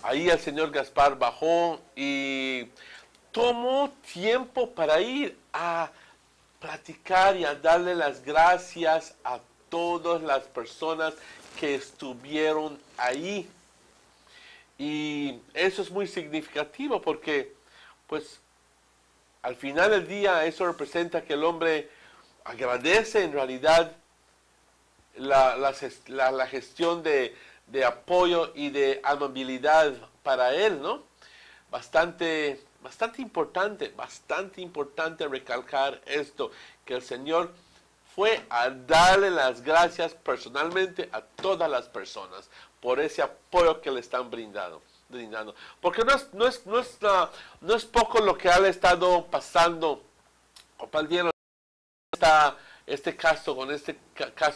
Speaker 2: ahí el señor Gaspar bajó y tomó tiempo para ir a platicar y a darle las gracias a todas las personas que estuvieron ahí. Y eso es muy significativo porque, pues, al final del día eso representa que el hombre agradece en realidad la gestión de apoyo y de amabilidad para él, ¿no? Bastante importante recalcar esto, que el Señor fue a darle las gracias personalmente a todas las personas por ese apoyo que le están brindando. Porque no es poco lo que ha estado pasando, compartieron este caso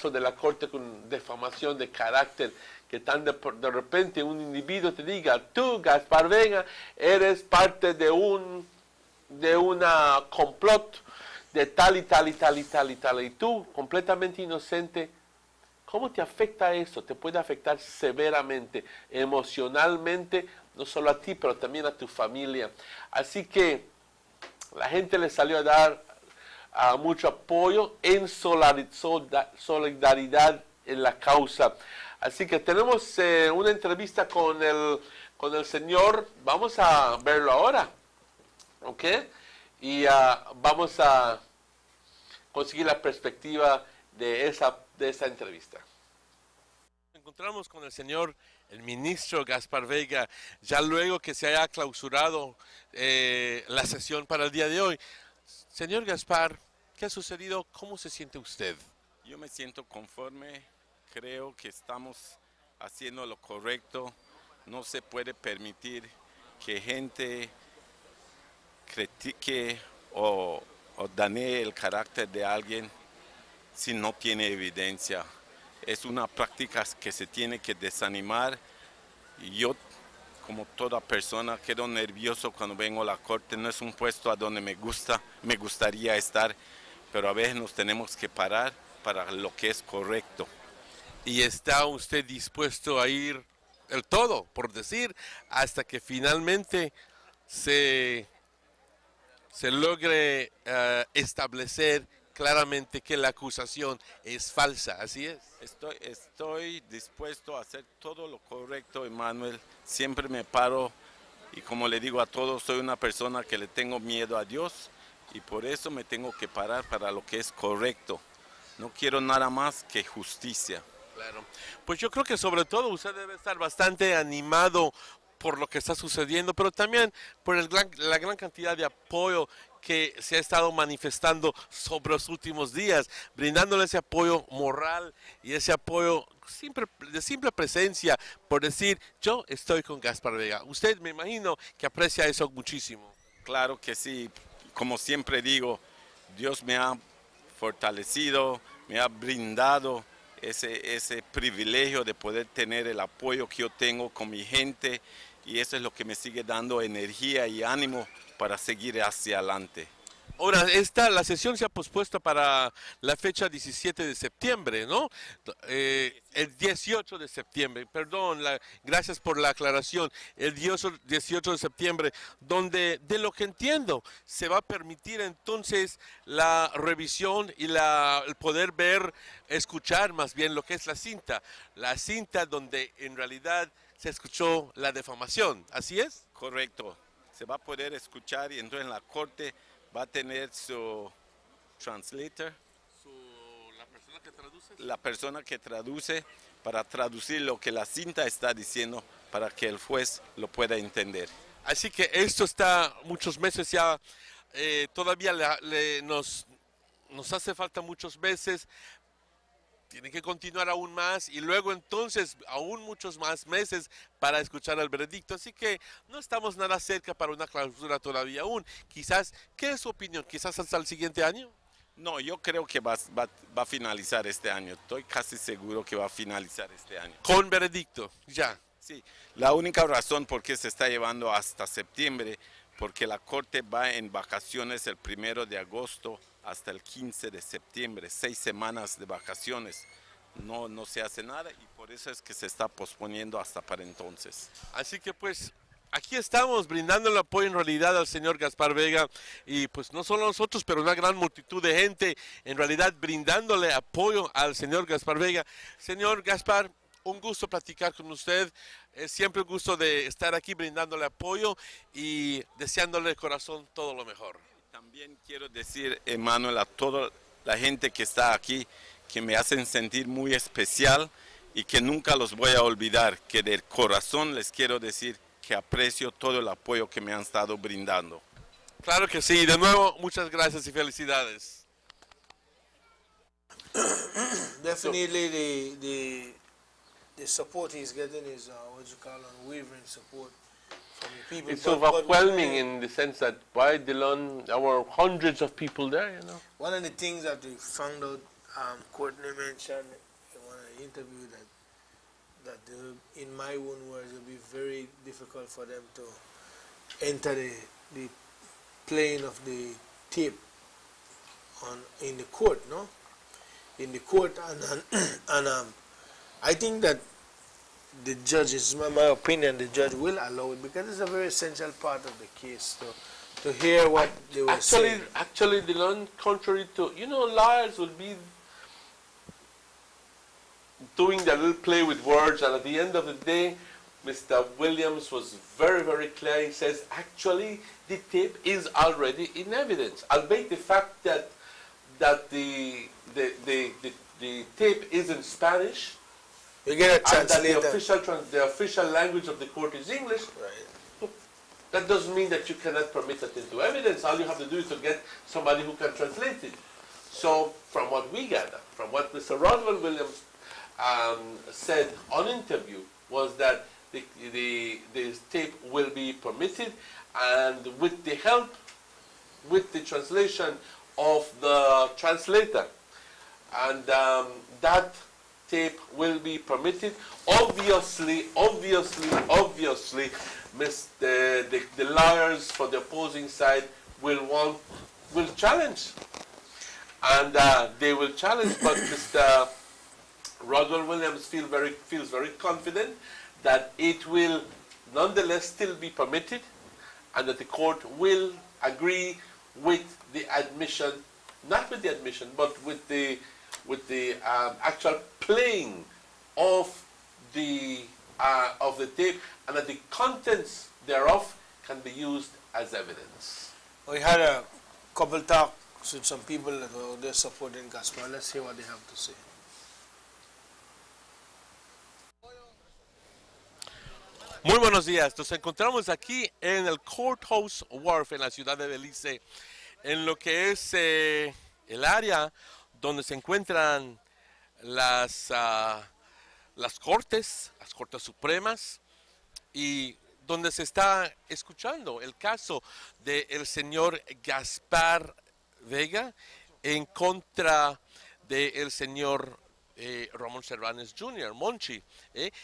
Speaker 2: de la corte con defamación de carácter, que de repente un individuo te diga, tú, Gaspar Vega, eres parte de una complot de tal y tal y tal y tal y tal, y tú, completamente inocente. ¿Cómo te afecta eso? Te puede afectar severamente, emocionalmente, no solo a ti, pero también a tu familia. Así que la gente le salió a dar mucho apoyo en solidaridad en la causa. Así que tenemos una entrevista con el señor. Vamos a verlo ahora, ¿ok? Y vamos a conseguir la perspectiva de esa entrevista. Encontramos con el ministro Gaspar Vega, ya luego que se haya clausurado la sesión para el día de hoy. Señor Gaspar, ¿qué ha sucedido? ¿Cómo se siente usted?
Speaker 14: Yo me siento conforme, creo que estamos haciendo lo correcto. No se puede permitir que gente critique o danee el carácter de alguien si no tiene evidencia. Es una práctica que se tiene que desanimar. Y yo, como toda persona, quedo nervioso cuando vengo a la corte. No es un puesto a donde me gustaría estar, pero a veces nos tenemos que parar para lo que es correcto.
Speaker 2: ¿Y está usted dispuesto a ir el todo, por decir, hasta que finalmente se logre establecer claramente que la acusación es falsa? Así es.
Speaker 14: Estoy dispuesto a hacer todo lo correcto, Emmanuel. Siempre me paro y, como le digo a todos, soy una persona que le tengo miedo a Dios y por eso me tengo que parar para lo que es correcto. No quiero nada más que justicia.
Speaker 2: Claro. Pues yo creo que sobre todo usted debe estar bastante animado por lo que está sucediendo, pero también por la gran cantidad de apoyo que se ha estado manifestando sobre los últimos días, brindándole ese apoyo moral y ese apoyo de simple presencia, por decir, yo estoy con Gaspar Vega. Usted, me imagino, que aprecia eso muchísimo.
Speaker 14: Claro que sí, como siempre digo, Dios me ha fortalecido, me ha brindado ese privilegio de poder tener el apoyo que yo tengo con mi gente, y eso es lo que me sigue dando energía y ánimo para seguir hacia adelante.
Speaker 2: Ahora, la sesión se ha pospuesto para la fecha 17 de septiembre, ¿no? El 18 de septiembre, perdón, gracias por la aclaración, el 18 de septiembre, donde, de lo que entiendo, se va a permitir entonces la revisión y el poder ver, escuchar más bien lo que es la cinta donde en realidad se escuchó la defamación, ¿así es?
Speaker 14: Correcto, se va a poder escuchar y entonces en la corte va a tener su translator, la persona que traduce para traducir lo que la cinta está diciendo para que el juez lo pueda entender.
Speaker 2: Así que esto está muchos meses ya, todavía nos hace falta muchos meses, tiene que continuar aún más y luego entonces aún muchos más meses para escuchar el veredicto. Así que no estamos nada cerca para una clausura todavía aún. Quizás, ¿qué es su opinión? ¿Quizás hasta el siguiente año?
Speaker 14: No, yo creo que va a finalizar este año. Estoy casi seguro que va a finalizar este año.
Speaker 2: ¿Con veredicto? Ya.
Speaker 14: Sí, la única razón por qué se está llevando hasta septiembre, porque la corte va en vacaciones el 1 de agosto hasta el 15 de septiembre, 6 semanas de vacaciones. No se hace nada y por eso es que se está posponiendo hasta para entonces.
Speaker 2: Así que pues aquí estamos brindando el apoyo en realidad al señor Gaspar Vega y pues no solo nosotros, pero una gran multitud de gente en realidad brindándole apoyo al señor Gaspar Vega. Señor Gaspar, un gusto platicar con usted, es siempre un gusto de estar aquí brindándole apoyo y deseándole de corazón todo lo mejor.
Speaker 14: También quiero decir, Emanuel, a toda la gente que está aquí, que me hacen sentir muy especial y que nunca los voy a olvidar, que del corazón les quiero decir que aprecio todo el apoyo que me han estado brindando.
Speaker 2: Claro que sí, de nuevo muchas gracias y felicidades.
Speaker 4: Definitely the support he's getting is what you call unwavering support from the people.
Speaker 2: It's overwhelming in the sense that why Dillon, there were hundreds of people there, you know.
Speaker 4: One of the things that we found out, Courtney mentioned in one of the interviews that in my own words, it would be very difficult for them to enter the playing of the tape in the court, no? In the court, and I think that the judges, in my opinion, the judge will allow it because it's a very essential part of the case to hear what they were saying.
Speaker 2: Actually, Dillon, contrary to, you know, lawyers will be doing their little play with words, and at the end of the day, Mr. Williams was very, very clear. He says, actually, the tape is already in evidence. Albeit the fact that the tape is in Spanish,
Speaker 4: you get a translator.
Speaker 2: And that the official language of the court is English.
Speaker 4: Right.
Speaker 2: That doesn't mean that you cannot permit it into evidence. All you have to do is to get somebody who can translate it. So, from what we gather, from what Mr. Rodwell Williams said on interview, was that the tape will be permitted, and with the help, with the translation of the translator, and that tape will be permitted. Obviously, the lawyers for the opposing side will challenge, and they will challenge. But Mr. Rodwell Williams feels very confident that it will nonetheless still be permitted, and that the court will agree with the admission, not with the admission, but with the actual playing of the tape, and that the contents thereof can be used as evidence.
Speaker 4: We had a couple talks with some people that were there supporting Gaspar. Let's hear what they have to say.
Speaker 2: Muy buenos días, nos encontramos aquí en el Courthouse Wharf en la ciudad de Belice, en lo que es el área donde se encuentran las cortes supremas, y donde se está escuchando el caso del señor Gaspar Vega en contra del señor Ramón Cervantes Jr., Monchi.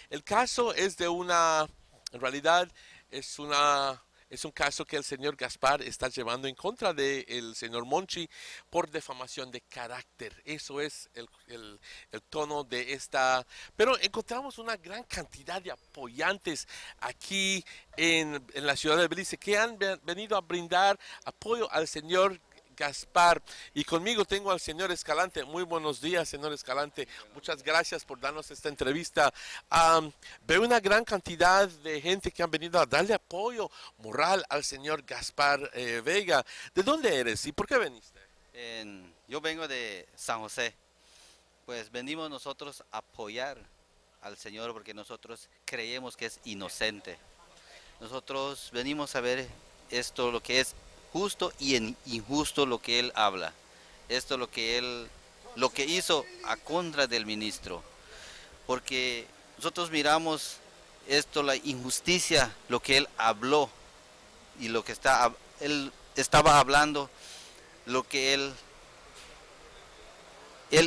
Speaker 2: El caso es de en realidad es un caso que el señor Gaspar está llevando en contra del señor Monchi por defamación de carácter. Eso es el tono de esta. Pero encontramos una gran cantidad de apoyantes aquí en la ciudad de Belice que han venido a brindar apoyo al señor Gaspar. Y conmigo tengo al señor Escalante. Muy buenos días, señor Escalante. Muchas gracias por darnos esta entrevista. Veo una gran cantidad de gente que han venido a darle apoyo moral al señor Gaspar Vega. ¿De dónde eres y por qué veniste?
Speaker 15: Yo vengo de San José. Pues venimos nosotros a apoyar al señor porque nosotros creemos que es inocente. Nosotros venimos a ver esto, lo que es justo y injusto lo que él habla. Esto lo que hizo a contra del ministro. Porque nosotros miramos esto, la injusticia, lo que él habló y lo que él estaba hablando, lo que él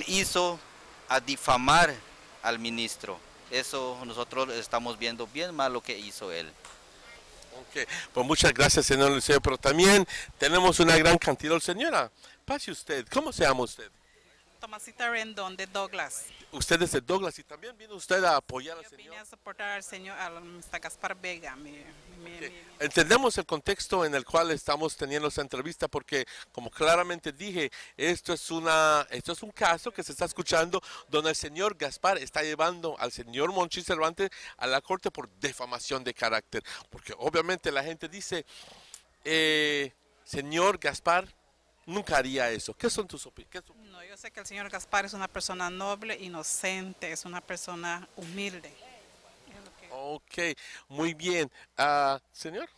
Speaker 15: hizo a difamar al ministro. Eso nosotros estamos viendo bien mal lo que hizo él.
Speaker 2: Okay. Pues muchas gracias, señor Liceo, pero también tenemos una gran cantidad. Señora, pase usted. ¿Cómo se llama usted?
Speaker 16: Tomasita Rendón, de Douglas.
Speaker 2: Usted es de Douglas y también vino usted a apoyar al señor.
Speaker 16: Vine a soportar al señor, al Mr. Gaspar Vega.
Speaker 2: Entendemos el contexto en el cual estamos teniendo esta entrevista porque, como claramente dije, esto es un caso que se está escuchando donde el señor Gaspar está llevando al señor Monchi Cervantes a la corte por defamación de carácter. Porque obviamente la gente dice, señor Gaspar nunca haría eso. ¿Qué son tus opiniones?
Speaker 16: No, yo sé que el señor Gaspar es una persona noble, inocente, es una persona humilde.
Speaker 2: Ok, muy bien. Señor,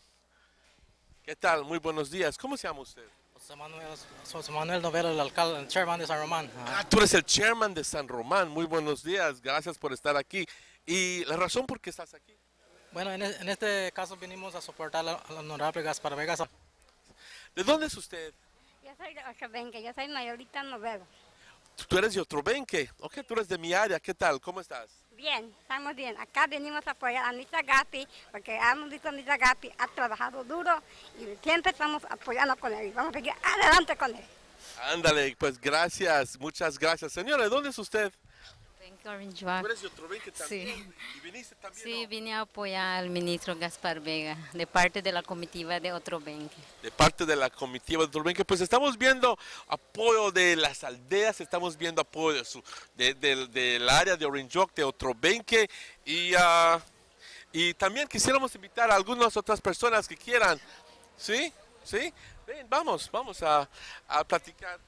Speaker 2: ¿qué tal? Muy buenos días. ¿Cómo se llama usted?
Speaker 17: José Manuel Novelo, el alcalde, el chairman de San Román.
Speaker 2: Tú eres el chairman de San Román. Muy buenos días. Gracias por estar aquí. ¿Y la razón por qué estás aquí?
Speaker 17: Bueno, en este caso vinimos a soportar al honorable Gaspar Vega.
Speaker 2: ¿De dónde es usted?
Speaker 18: Yo soy de Ochobenque, yo soy Mayolita Novelo.
Speaker 2: Tú eres de Otrobenque. Ok, tú eres de mi área. ¿Qué tal? ¿Cómo estás?
Speaker 18: Bien, estamos bien. Acá venimos a apoyar a Mr. Gapi, porque hemos visto a Mr. Gapi, ha trabajado duro y siempre estamos apoyando con él. Vamos a seguir adelante con él.
Speaker 2: Ándale, pues gracias, muchas gracias. Señora, ¿de dónde es usted?
Speaker 19: Orange Walk.
Speaker 2: ¿Tú eres de Otrobenque también?
Speaker 19: Sí.
Speaker 2: ¿Y viniste también?
Speaker 19: Sí, vine a apoyar al ministro Gaspar Vega, de parte de la comitiva de Otrobenque.
Speaker 2: De parte de la comitiva de Otrobenque, pues estamos viendo apoyo de las aldeas, estamos viendo apoyo del área de Orange Walk, de Otrobenque, y también quisiéramos invitar a algunas otras personas que quieran. ¿Sí? ¿Sí? Ven, vamos a platicar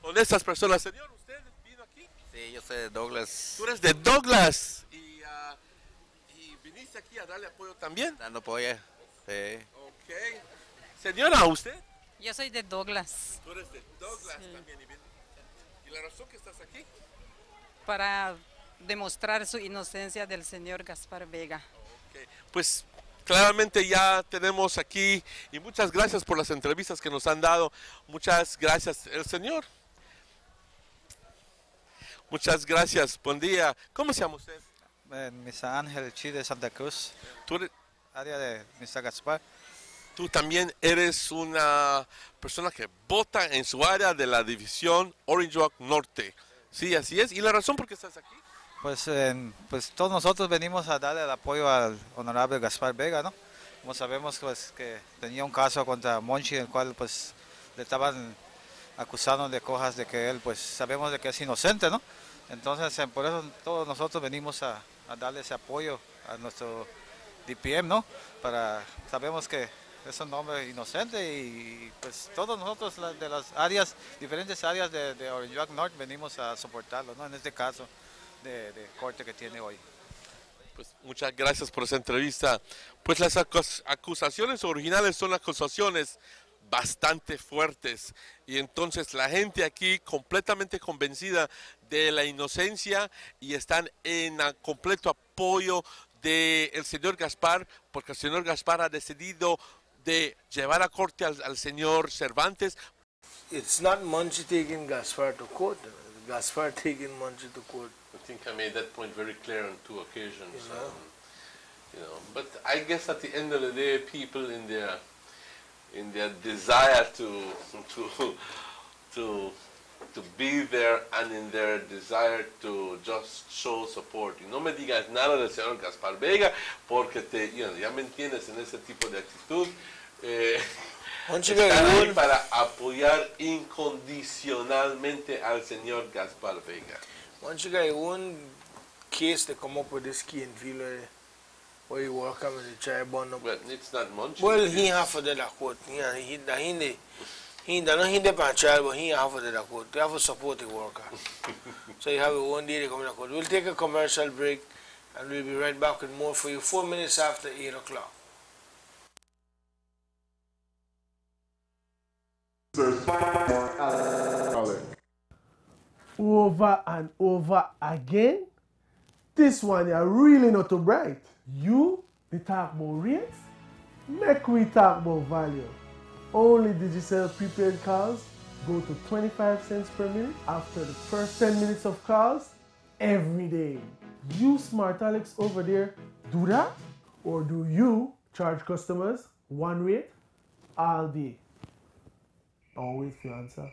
Speaker 2: con estas personas. Señor, ¿usted vino aquí?
Speaker 15: Sí, yo soy de Douglas.
Speaker 2: Tú eres de Douglas y viniste aquí a darle apoyo también.
Speaker 15: Dando apoyo, sí.
Speaker 2: Ok. Señora, ¿usted?
Speaker 16: Yo soy de Douglas.
Speaker 2: Tú eres de Douglas también. ¿Y la razón que estás aquí?
Speaker 16: Para demostrar su inocencia del señor Gaspar Vega.
Speaker 2: Okay. Pues claramente ya tenemos aquí, y muchas gracias por las entrevistas que nos han dado. Muchas gracias, el señor. Muchas gracias, buen día. ¿Cómo se llama usted?
Speaker 20: Mr. Ángel Chi de Santa Cruz,
Speaker 2: ¿Tú eres,
Speaker 20: área de Mr. Gaspar.
Speaker 2: tú también eres una persona que vota en su área de la división Orange Walk Norte. Sí, así es. ¿Y la razón por qué estás aquí?
Speaker 20: Pues todos nosotros venimos a darle el apoyo al honorable Gaspar Vega, ¿no? Como sabemos pues, que tenía un caso contra Monchi, en el cual pues le estaban acusando de cosas de que él, pues sabemos de que es inocente, ¿no? Entonces por eso todos nosotros venimos a darle ese apoyo a nuestro DPM, ¿no? Sabemos que es un hombre inocente y pues todos nosotros de las áreas, diferentes áreas de Orange Walk North venimos a soportarlo, ¿no? En este caso de corte que tiene hoy.
Speaker 2: Pues muchas gracias por esa entrevista. Pues las acusaciones originales son acusaciones bastante fuertes y entonces la gente aquí completamente convencida de la inocencia y están en completo apoyo del señor Gaspar, porque el señor Gaspar ha decidido de llevar a corte al señor Cervantes.
Speaker 4: It's not Munchie taking Gaspar to court. Gaspar taking Munchie to court.
Speaker 2: I think I made that point very clear on 2 occasions. But I guess at the end of the day, people in their desire to be there and in their desire to just show support. Y no me digas nada del señor Gaspar Vega porque ya me entiendes en ese tipo de actitud. Están ahí para apoyar incondicionalmente al señor Gaspar Vega.
Speaker 4: Once you got one case to come up with this key and feel where you work and they try to burn up.
Speaker 2: Well, it's not much.
Speaker 4: Well, he have to do that court. He don't depend on child, but he have to do that court. They have to support the worker. So you have a one day to come in the court. We'll take a commercial break and we'll be right back with more for you 4 minutes after 8 o'clock.
Speaker 21: Over and over again. This one you're really not too bright. You they talk about rates, make we talk about value. Only Digicel prepaid calls go to 25 cents per minute after the first 10 minutes of calls every day. You smart Alex over there do that? Or do you charge customers one rate all day? I'll wait for your answer.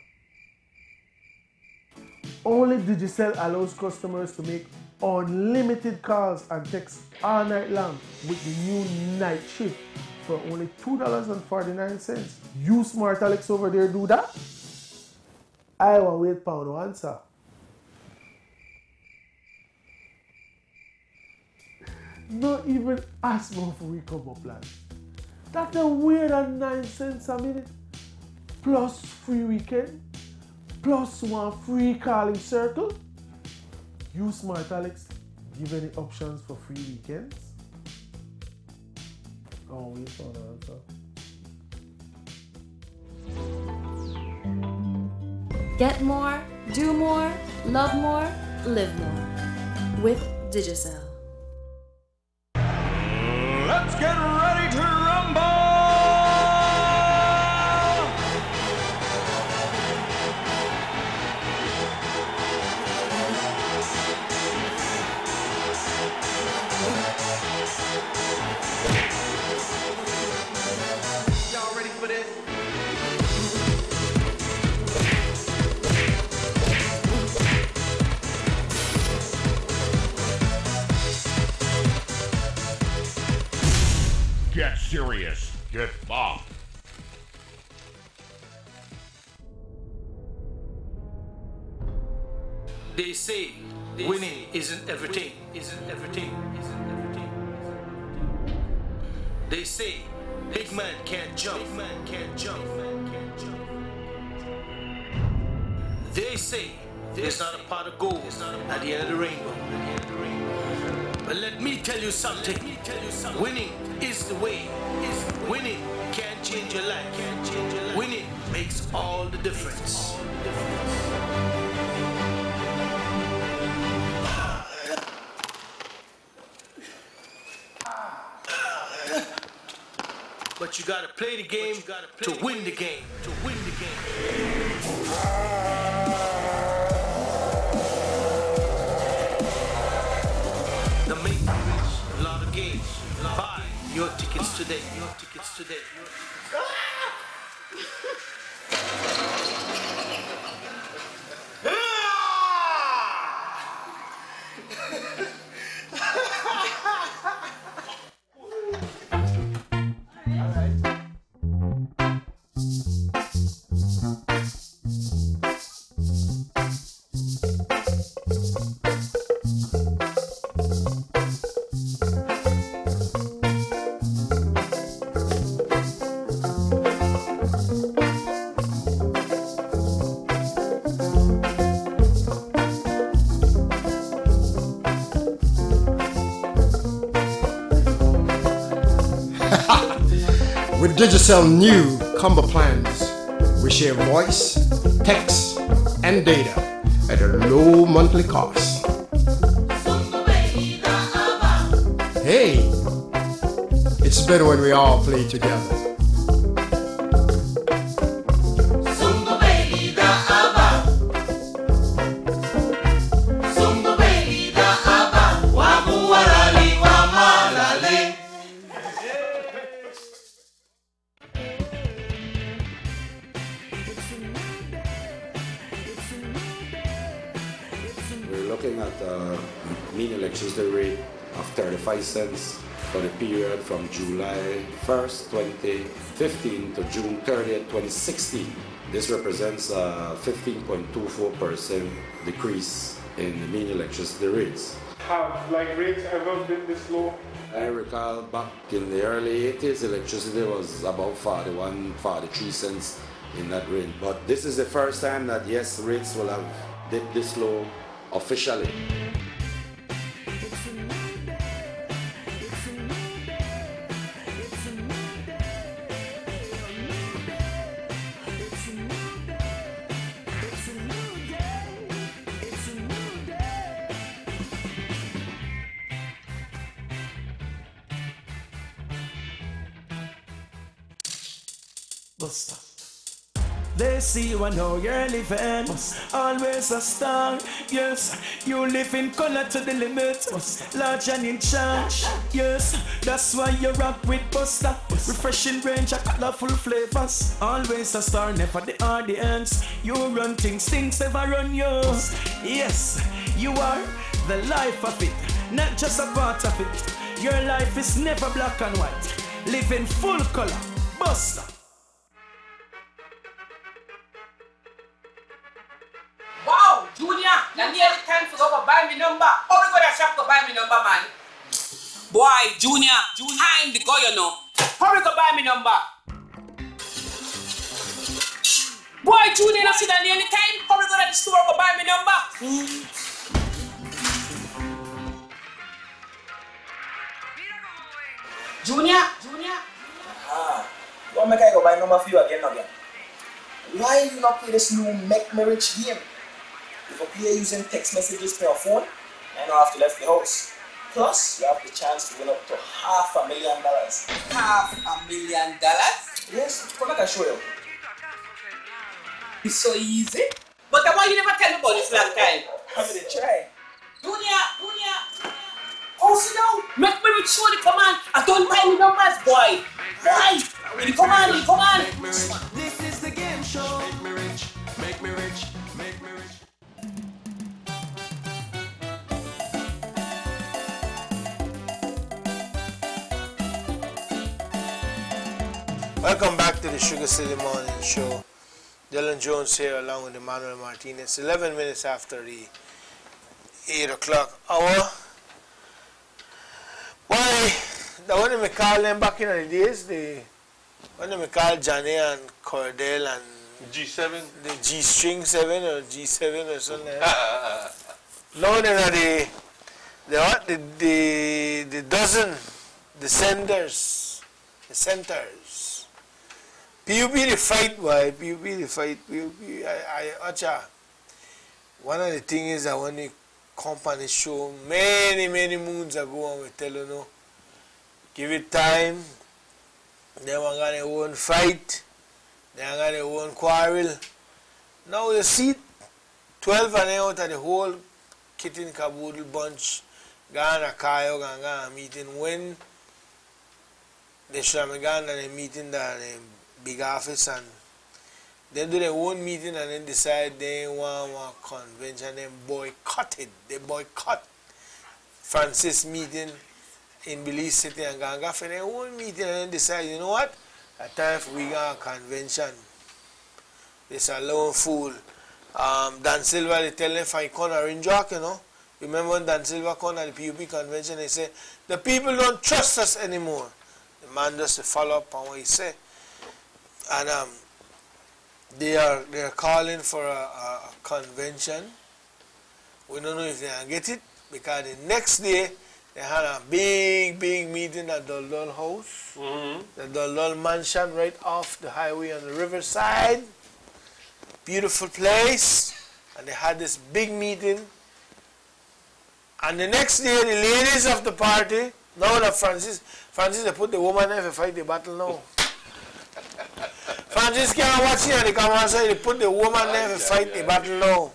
Speaker 21: Only Digicel allows customers to make unlimited calls and texts all night long with the new night shift for only $2.49. You smart Alex over there do that? I will wait for no answer. Not even ask me for recover plan. That's a weird and 9 cents a minute. Plus free weekend. Plus one free calling circle. You smart Alex give any options for free weekends? I'll wait for an answer.
Speaker 22: Get more, do more, love more, live more with Digicel.
Speaker 5: Let's get ready to rumble! Y'all ready for this?
Speaker 23: Get serious. Get bopped.
Speaker 24: They say winning isn't everything. They say big man can't jump. They say there's not a pot of gold at the end of the rainbow. But let me tell you something. Winning is the way. Winning can't change your life. Winning makes all the difference. But you gotta play the game to win the game. The Make Me Rich Lotto Game. Buy your tickets today.
Speaker 25: With Digicel new combo plans, we share voice, text, and data at a low monthly cost. Hey, it's better when we all play together.
Speaker 3: We're looking at mean electricity rate of 35 cents for the period from July 1st, 2015 to June 30th, 2016. This represents a 15.24% decrease in the mean electricity rates.
Speaker 21: Have rates ever been this low?
Speaker 3: I recall back in the early 80s, electricity was about 41, 43 cents in that range. But this is the first time that, yes, rates will have dipped this low officially.
Speaker 5: Buster. They see you and know you're living. Always a star. Yes, you live in color to the limit. Large and in charge. Yes, that's why you rock with Buster. Refreshing range of colorful flavors. Always a star, never the audience. You run things never run you. Yes, you are the life of it, not just a part of it. Your life is never black and white. Live in full color. Buster.
Speaker 6: Wow, Junior, you nearly time to go buy me number. How we go to shop to buy me number, man? Boy, Junior, time to go, you know. How we go buy me number? Boy, Junior, you see that nearly time? How we go to the store to buy me number? Junior.
Speaker 8: You want me to go buy number for you again? Why you not play this new Make Me Rich game? If you play using text messages per your phone, you don't have to leave the house. Plus, you have the chance to win up to $500,000.
Speaker 6: $500,000?
Speaker 8: Yes, come back and show you.
Speaker 6: It's so easy. But why you never tell me about this long time?
Speaker 8: I'm going to try.
Speaker 6: Junior. Oh, sit down. Make Me Rich show the command. I don't buy me numbers, boy. Why? Come on.
Speaker 5: This is the game show. Make me rich, make me rich, make me rich.
Speaker 4: Welcome back to the Sugar City Morning Show. Dylan Jones here along with Emmanuel Martinez. 11 minutes after the 8 o'clock hour. Why, the one we call them back in the days, when we call Johnny and Cordell and
Speaker 2: G7?
Speaker 4: The G-string 7 or G7 or something. No, they're the dozen, the centers. PUP the fight, boy. PUP the fight. One of the things is that when the company show many moons ago, and we tell you, no, give it time. They want their own fight. They got their own quarrel. Now you see 12 and out of the whole kit and caboodle bunch gone a kayo gone a meeting when they should have gone and a meeting that big office and they do their own meeting and then decide they want a convention and boycotted. They boycott Francis meeting in Belize City and gone for their own meeting and then decide, you know what? At time for we got a convention. This a lone fool. Dan Silva they tell them find corner in Jock, you know. Remember when Dan Silva come at the PUP convention, they say the people don't trust us anymore. The man does to follow up on what he said. And they are calling for a convention. We don't know if they can get it because the next day they had a big meeting at the Duldul House, the Duldul Mansion right off the highway on the riverside. Beautiful place. And they had this big meeting. And the next day, the ladies of the party Now that Francis, they put the woman there to fight the battle now. Francis can't watch it and they come outside, they put the woman there to fight the battle now.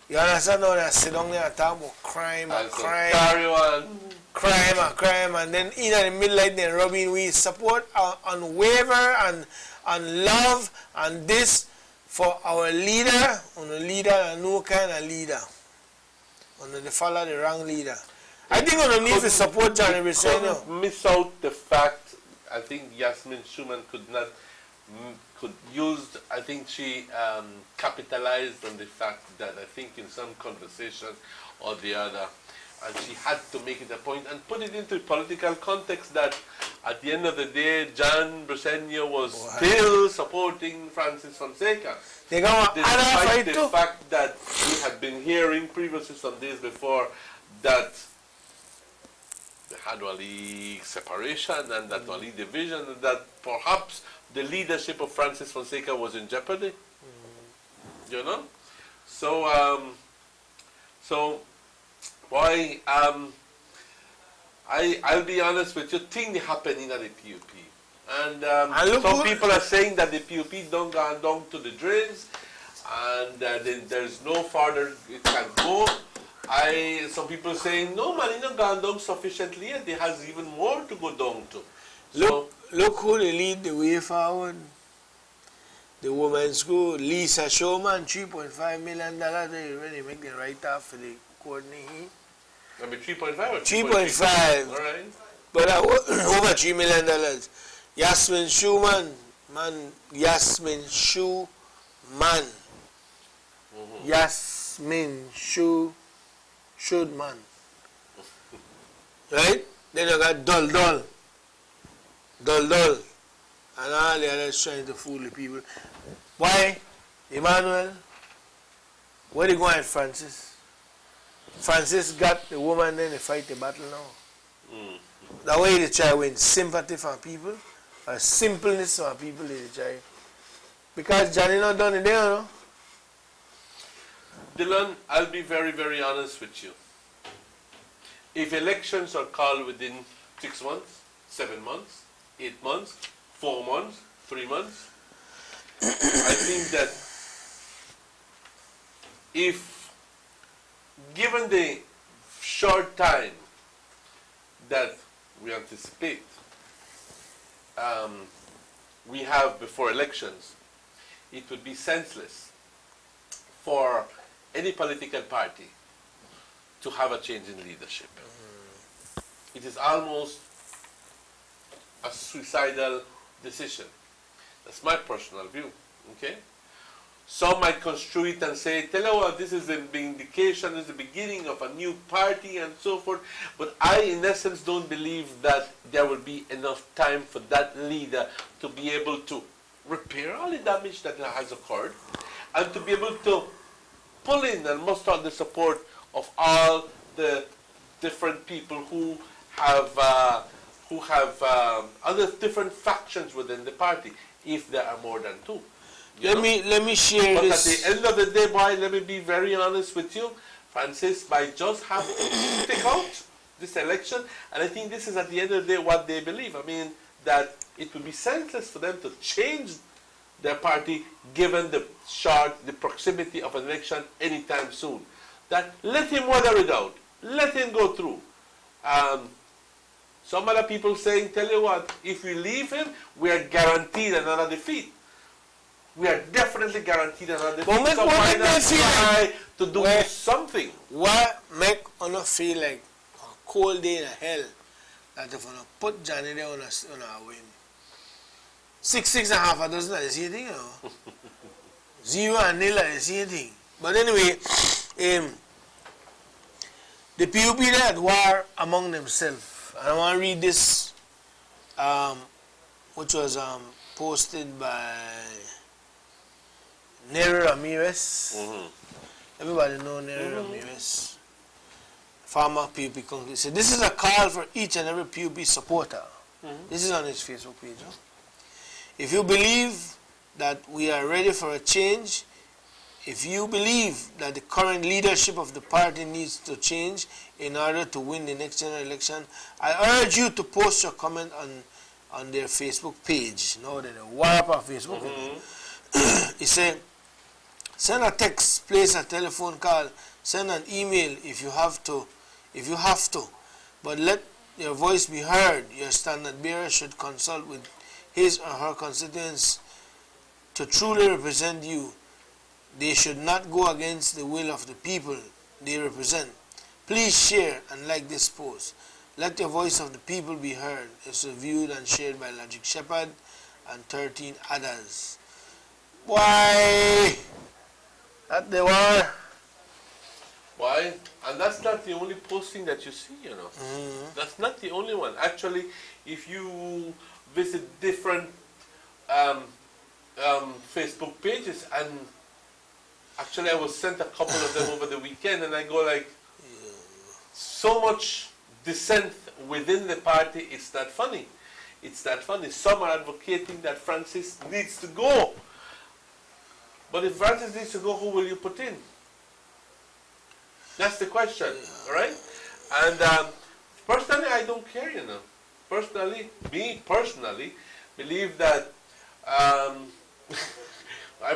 Speaker 4: You understand now? They sit down there and talk about crime and crime.
Speaker 2: Carry on.
Speaker 4: Crime, and then in the midnight, then Robin, we support on waiver and love and this for our leader, and no kind of leader. They follow the wrong leader. I think we need to support Johnny Briceño.
Speaker 2: Miss out the fact, I think Yasmin Schumann I think she capitalized on the fact that I think in some conversation or the other, and she had to make it a point and put it into political context that at the end of the day, John Briceño was still supporting Francis Fonseca. Despite the fact that we had been hearing previously some days before that the Hadwali separation and that Wali division, and that perhaps the leadership of Francis Fonseca was in jeopardy. You know? So, boy, I'll be honest with you, things happening at the PUP. And some people are saying that the PUP don't go down to the drains, and there's no further it can go. Some people saying, no, man, it's not gone down sufficiently yet. There has even more to go down to.
Speaker 4: Look who they lead the way forward. The women's school, Lisa Showman, $3.5 million. They really make the write-off for the coordinator.
Speaker 2: I mean, 3.5 or
Speaker 4: 3.5.
Speaker 2: All right.
Speaker 4: But over $3 million. Yasmin Schumann, man. Yasmin Schumann. Yasmin Schumann. Right? Then you got Dull. And all the others trying to fool the people. Why? Emmanuel, where they going at Francis? Francis got the woman then to fight the battle now. That way they try to win sympathy from people, or simpleness from people they try. Because Johnny not done it there, no?
Speaker 2: Dylan, I'll be very, very honest with you. If elections are called within 6 months, 7 months, 8 months, 4 months, 3 months, I think that if given the short time that we anticipate we have before elections, it would be senseless for any political party to have a change in leadership. It is almost a suicidal decision. That's my personal view, okay? Some might construe it and say, tell you what, this is the indication, this is the beginning of a new party and so forth. But I, in essence, don't believe that there will be enough time for that leader to be able to repair all the damage that has occurred and to be able to pull in and muster the support of all the different people who have other different factions within the party, if there are more than two. Let
Speaker 4: me share this.
Speaker 2: But at the end of the day, boy, let me be very honest with you. Francis might just have to stick out this election, and I think this is at the end of the day what they believe. I mean, that it would be senseless for them to change their party given the proximity of an election anytime soon. That let him weather it out. Let him go through. Some other people saying, tell you what, if we leave him, we are guaranteed another defeat. We are definitely guaranteed another defeat.
Speaker 4: What make them feel like
Speaker 2: to do something?
Speaker 4: What make us feel like a cold day in hell that if we put Johnny there on a win? 6.5 doesn't the same thing, you know? 0 and 0 are the same thing. But anyway, the PUP they had war among themselves. I want to read this, which was posted by Neri Ramirez. Everybody know Neri Ramirez, former PUP congressman. He said, this is a call for each and every PUP supporter. This is on his Facebook page. Huh? If you believe that we are ready for a change, if you believe that the current leadership of the party needs to change in order to win the next general election, I urge you to post your comment on their Facebook page. You know, the Warapa Facebook. He said, send a text, place a telephone call, send an email if you have to, but let your voice be heard. Your standard bearer should consult with his or her constituents to truly represent you. They should not go against the will of the people they represent. Please share and like this post. Let your voice of the people be heard. It's reviewed and shared by Logic Shepherd and 13 others. Why? That they were.
Speaker 2: Why? And that's not the only posting that you see, you know. That's not the only one. Actually, if you visit different Facebook pages, and actually I was sent a couple of them over the weekend, and I go like, so much dissent within the party, it's not funny. It's not funny. Some are advocating that Francis needs to go. But if Francis needs to go, who will you put in? That's the question, right? And personally, I don't care, you know. Personally, me personally, believe that, I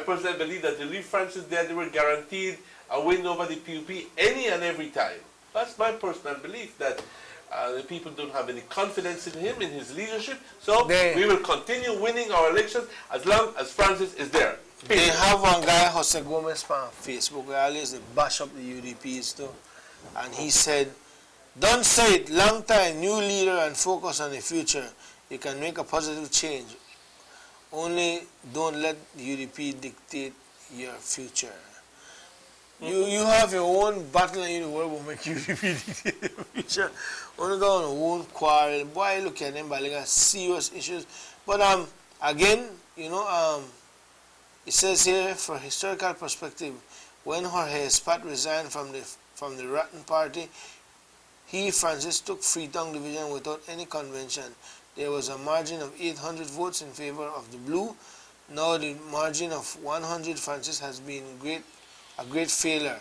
Speaker 2: personally believe that the leave Francis there, they were guaranteed a win over the PUP any and every time. That's my personal belief, that the people don't have any confidence in him, in his leadership. So we will continue winning our elections as long as Francis is there.
Speaker 4: They have one guy, Jose Gomez, on Facebook, who always bash up the UDPs too. And he said, don't say it, long time, new leader and focus on the future. You can make a positive change. Only don't let the UDP dictate your future. You have your own battle and the world will make UDP dictate your future. Only go on your own quarrel. Boy, look at them, but they got serious issues. But again, you know, it says here, for historical perspective, when Jorge Espat resigned from the Rotten Party, he, Francis, took Freetown Division without any convention. There was a margin of 800 votes in favor of the Blue. Now the margin of 100, Francis, has been a great failure.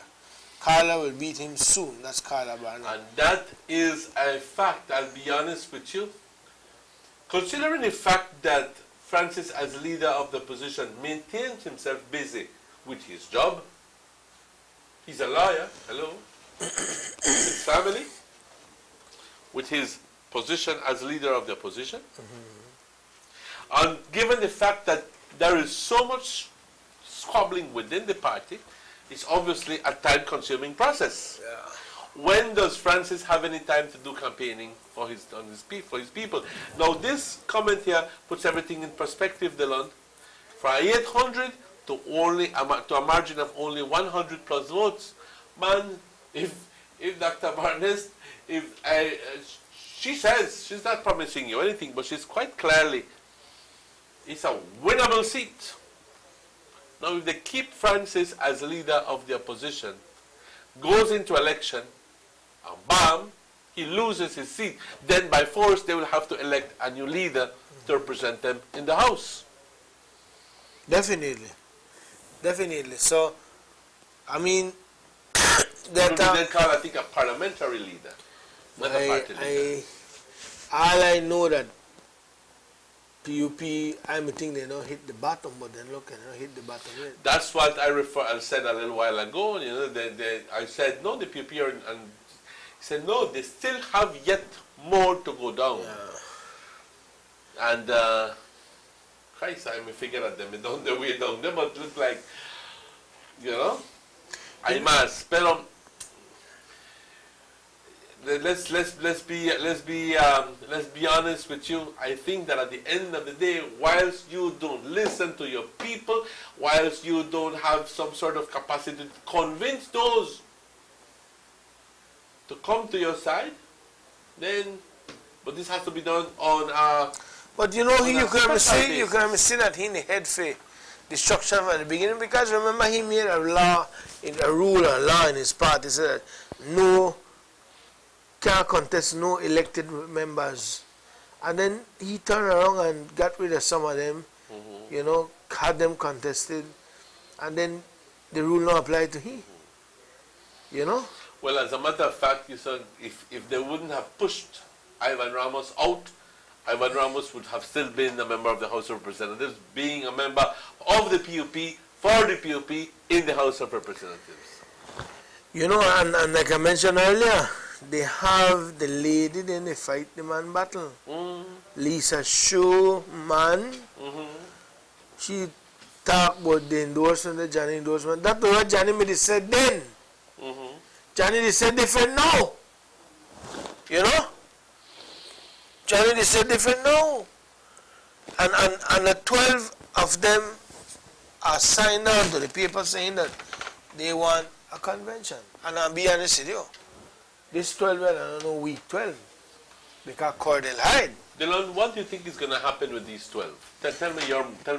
Speaker 4: Carla will beat him soon. That's Carla Barnett.
Speaker 2: And that is a fact, I'll be honest with you. Considering the fact that Francis, as leader of the opposition, maintains himself busy with his job. He's a lawyer, hello, his family, with his position as leader of the opposition. And given the fact that there is so much squabbling within the party, it's obviously a time-consuming process. When does Francis have any time to do campaigning for his people? Now, this comment here puts everything in perspective, Dylan. From 800 to a margin of only 100 plus votes, man. If Dr. Barnes, she says she's not promising you anything, but she's quite clearly, it's a winnable seat. Now, if they keep Francis as leader of the opposition, goes into election, and bam, he loses his seat. Then by force, they will have to elect a new leader to represent them in the House.
Speaker 4: Definitely. Definitely. So, I mean,
Speaker 2: that they call, I think, a parliamentary leader, not a party leader.
Speaker 4: All I know that PUP, I think they don't hit the bottom, but then look, they don't hit the bottom yet.
Speaker 2: That's what I said a little while ago. You know, I said, no, the PUP are, and he said, no, they still have yet more to go down. And Christ, I may figure at them, down the way down. They must look like, you know, I must spell them. Let's be honest with you. I think that at the end of the day, whilst you don't listen to your people, whilst you don't have some sort of capacity to convince those to come to your side, then, but this has to be done on.
Speaker 4: But you know, you can see that he in the head for destruction from the beginning, because remember he made a rule in his party. He said no. Can't contest no elected members. And then he turned around and got rid of some of them, you know, had them contested. And then the rule not apply to him. You know?
Speaker 2: Well, as a matter of fact, you said if they wouldn't have pushed Ivan Ramos out, Ivan Ramos would have still been a member of the House of Representatives, being a member of the PUP, for the PUP, in the House of Representatives.
Speaker 4: You know, and like I mentioned earlier, they have the lady, then they fight the man battle. Lisa Shaw, man, she talked about the endorsement, the Johnny endorsement. That's what Johnny made it said then. Johnny they said different now. You know? Johnny they said different now. And the 12 of them are signed on to the paper saying that they want a convention. And I'll be honest with you, this 12, I don't know, week 12, because Cordell Hyde.
Speaker 2: Dylan, what do you think is going to happen with these 12? Tell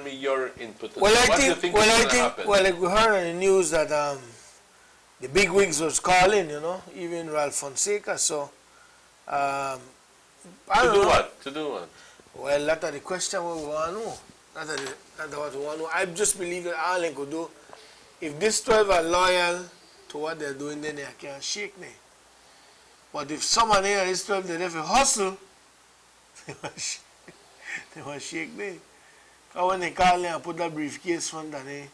Speaker 2: me your input.
Speaker 4: Well,
Speaker 2: what do you think is going to happen?
Speaker 4: Well, like we heard on the news that the big wigs was calling, you know, even Ralph Fonseca. So, I don't know.
Speaker 2: To do what?
Speaker 4: Well, that's the question what we want to know. That's what we want to know. I just believe that all they could do, if these 12 are loyal to what they're doing, then they can't shake me. But if someone here is 12, they have to hustle, they must shake me. Because when they call them and put that briefcase front, they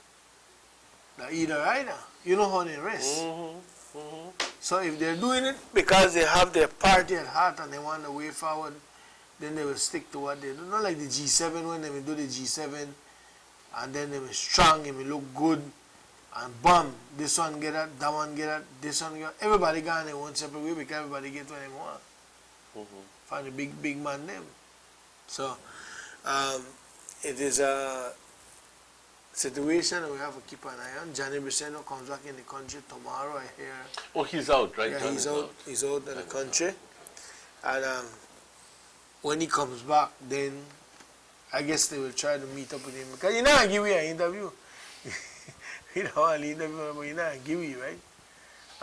Speaker 4: either. You know how they rest. So if they're doing it because they have their party at heart and they want the way forward, then they will stick to what they do. Not like the G7 when they will do the G7 and then they will strong, they will look good, and bam, this one get that one get that, this one get that. Everybody gone in one separate way because everybody get what they want. Find the big man them. So it is a situation that we have to keep an eye on. Johnny Briceno comes back in the country tomorrow, I hear.
Speaker 2: Oh, he's out, right?
Speaker 4: Yeah, he's out. He's out of the country. And when he comes back, then I guess they will try to meet up with him. Because you know, give you an interview. You don't want to interview, but you know, give you, right?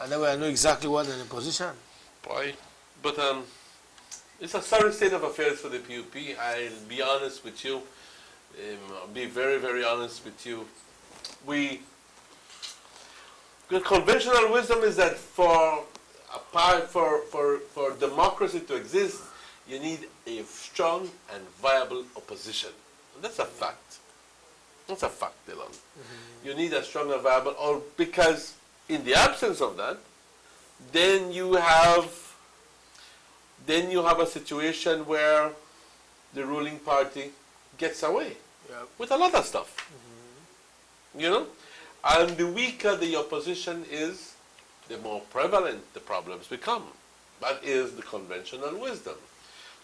Speaker 4: And then I know exactly what in the position.
Speaker 2: Boy, but it's a sorry state of affairs for the PUP. I'll be honest with you. I'll be very, very honest with you. The conventional wisdom is that for democracy to exist, you need a strong and viable opposition. And that's a fact. That's a fact, Dylan. You need a strong and viable, or because in the absence of that, then you have a situation where the ruling party gets away with a lot of stuff. You know? And the weaker the opposition is, the more prevalent the problems become. That is the conventional wisdom.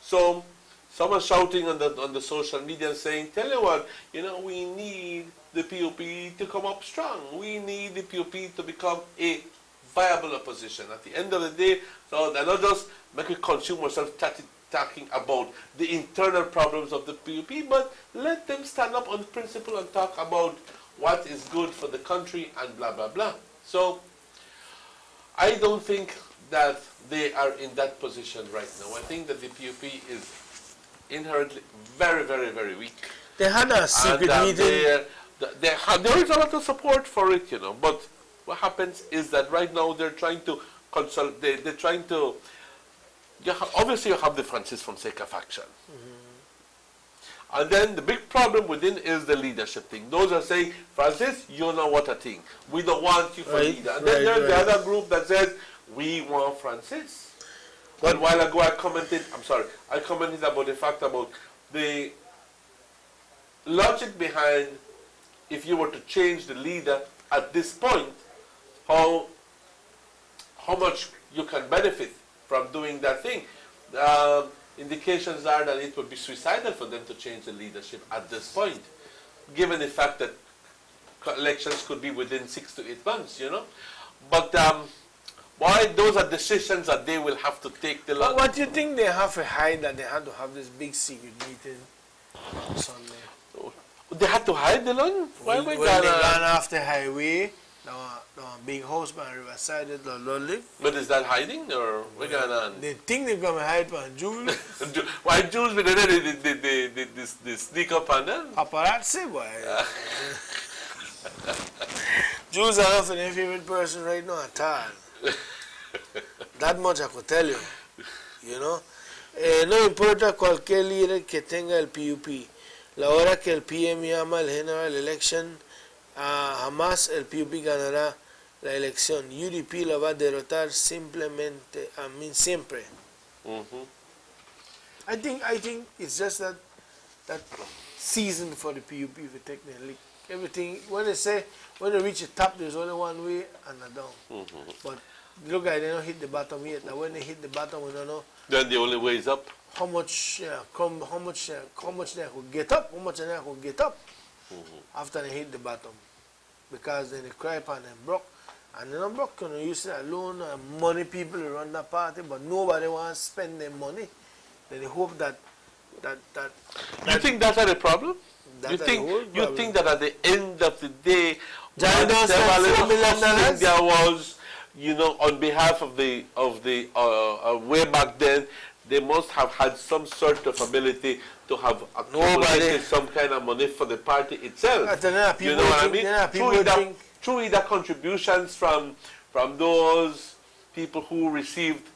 Speaker 2: So, someone shouting on the social media and saying, tell you what, you know, we need the PUP to come up strong. We need the PUP to become a viable opposition. At the end of the day, so they're not just making consumers talking about the internal problems of the PUP, but let them stand up on principle and talk about what is good for the country and blah, blah, blah. So, I don't think that they are in that position right now. I think that the PUP is inherently very, very, very weak.
Speaker 4: They had a secret meeting.
Speaker 2: There is a lot of support for it, you know, but what happens is that right now they're trying to consult, they're trying to, obviously you have the Francis Fonseca faction. And then the big problem within is the leadership thing. Those are saying, Francis, you know what a thing. We don't want you for leader. And then there's the other group that says, we want Francis. But a while ago I commented about the fact about the logic behind if you were to change the leader at this point, how much you can benefit from doing that thing. Indications are that it would be suicidal for them to change the leadership at this point, given the fact that elections could be within 6 to 8 months, you know. But why those are decisions that they will have to take the long.
Speaker 4: What do you think they have to hide that they had to have this big secret meeting on Sunday?
Speaker 2: They had to hide the long? Why
Speaker 4: when they ran off the highway, there was a big house by Riverside that lovely.
Speaker 2: But is that hiding or what's going on?
Speaker 4: They think they're going to hide from Jules.
Speaker 2: Why Jules with the sneak up on them?
Speaker 4: Paparazzi, boy. Jews are not your favorite person right now at all. That much I could tell you. You know. No importa cualquier líder que tenga el PUP. La hora que el PM llama el general election, jamás el PUP ganará la elección. UDP la va a derrotar simplemente, siempre. I think it's just that season for the PUP for technically everything. When they reach the top, there's only one way and a down. But look at they don't hit the bottom yet. Now when they hit the bottom, we don't know.
Speaker 2: Then the only way is up.
Speaker 4: How much they could get up? How much they could get up after they hit the bottom? Because then they cry upon them broke, and they don't broke. You know, you see alone money people run that party, but nobody wants to spend their money. Then they hope that.
Speaker 2: You think that's a problem? You think that at the end of the day, there was, you know, on behalf of the way back then, they must have had some sort of ability to have accumulated some kind of money for the party itself. You know what I mean? Through either contributions from those people who received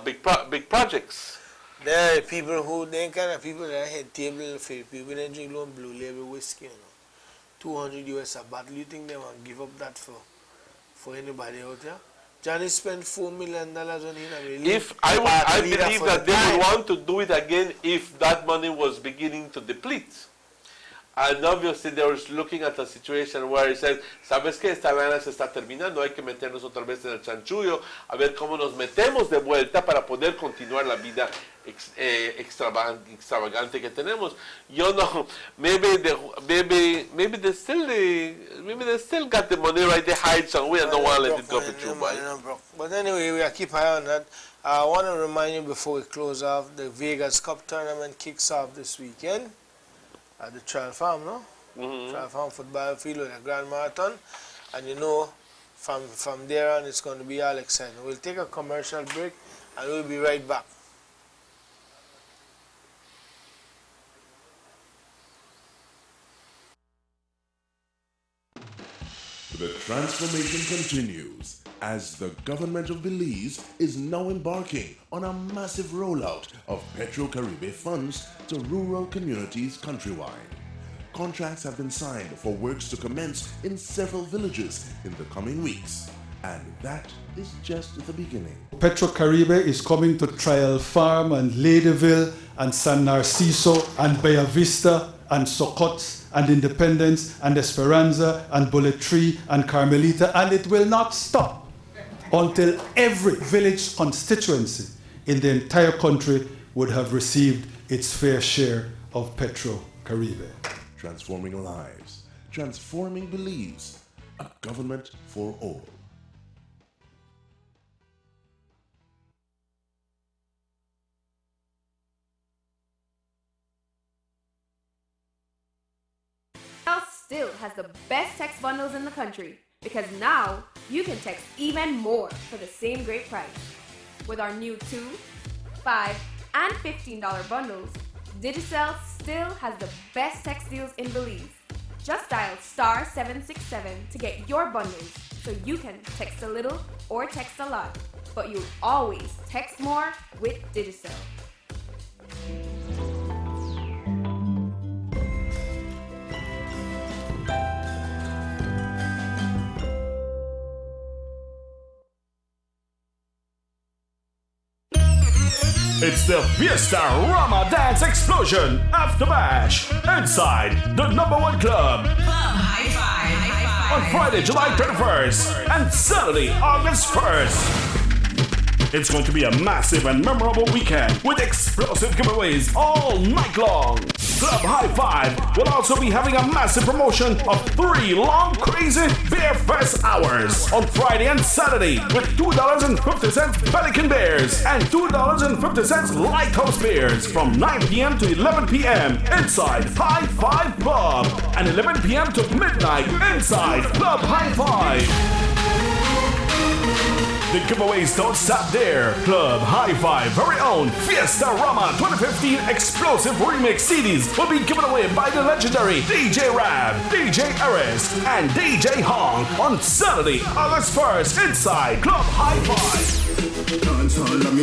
Speaker 2: big projects.
Speaker 4: There are people who, they kind of people that had table for people that drink low blue label whiskey, you know, $200 US a bottle. You think they want to give up that for anybody out there? Johnny spent $4 million on him.
Speaker 2: I believe that they would want to do it again if that money was beginning to deplete. And obviously they were looking at a situation where he said, ¿sabes qué? Esta vaina se está terminando, hay que meternos otra vez en el chanchullo, a ver cómo nos metemos de vuelta para poder continuar la vida extravagante que tenemos. Yo no, maybe they still got the money right there, hide somewhere and don't want to let it go for too much.
Speaker 4: But anyway, we keep eye on that. I want to remind you before we close off, the Vegas Cup tournament kicks off this weekend at the Trial Farm, no? Trial Farm football field with a grand marathon, and you know, from there on, it's going to be all exciting. We'll take a commercial break, and we'll be right back.
Speaker 7: The transformation continues as the government of Belize is now embarking on a massive rollout of PetroCaribe funds to rural communities countrywide. Contracts have been signed for works to commence in several villages in the coming weeks, and that is just the beginning.
Speaker 9: PetroCaribe is coming to Trial Farm and Ladyville and San Narciso and Bella Vista and Socots and Independence and Esperanza and Bullet Tree and Carmelita, and it will not stop until every village constituency in the entire country would have received its fair share of PetroCaribe.
Speaker 7: Transforming lives, transforming Belize, a government for all.
Speaker 1: Still has the best text bundles in the country, because now you can text even more for the same great price. With our new $2, $5, and $15 bundles, Digicel still has the best text deals in Belize. Just dial *767 to get your bundles so you can text a little or text a lot, but you'll always text more with Digicel.
Speaker 10: It's the Fiesta Rama Dance Explosion After Bash inside the #1 club.
Speaker 6: Club High Five.
Speaker 10: On Friday, July 31st and Saturday, August 1st. It's going to be a massive and memorable weekend with explosive giveaways all night long. Club High Five will also be having a massive promotion of 3 long crazy Beer Fest hours on Friday and Saturday with $2.50 Pelican Beers and $2.50 Lighthouse Beers from 9 p.m. to 11 p.m. inside High Five Club and 11 p.m. to midnight inside Club High Five. The giveaways don't stop there. Club Hi-Fi very own Fiesta Rama 2015 explosive remix CDs will be given away by the legendary DJ Rab, DJ Eris, and DJ Hong on Saturday, August 1st inside Club Hi-Fi.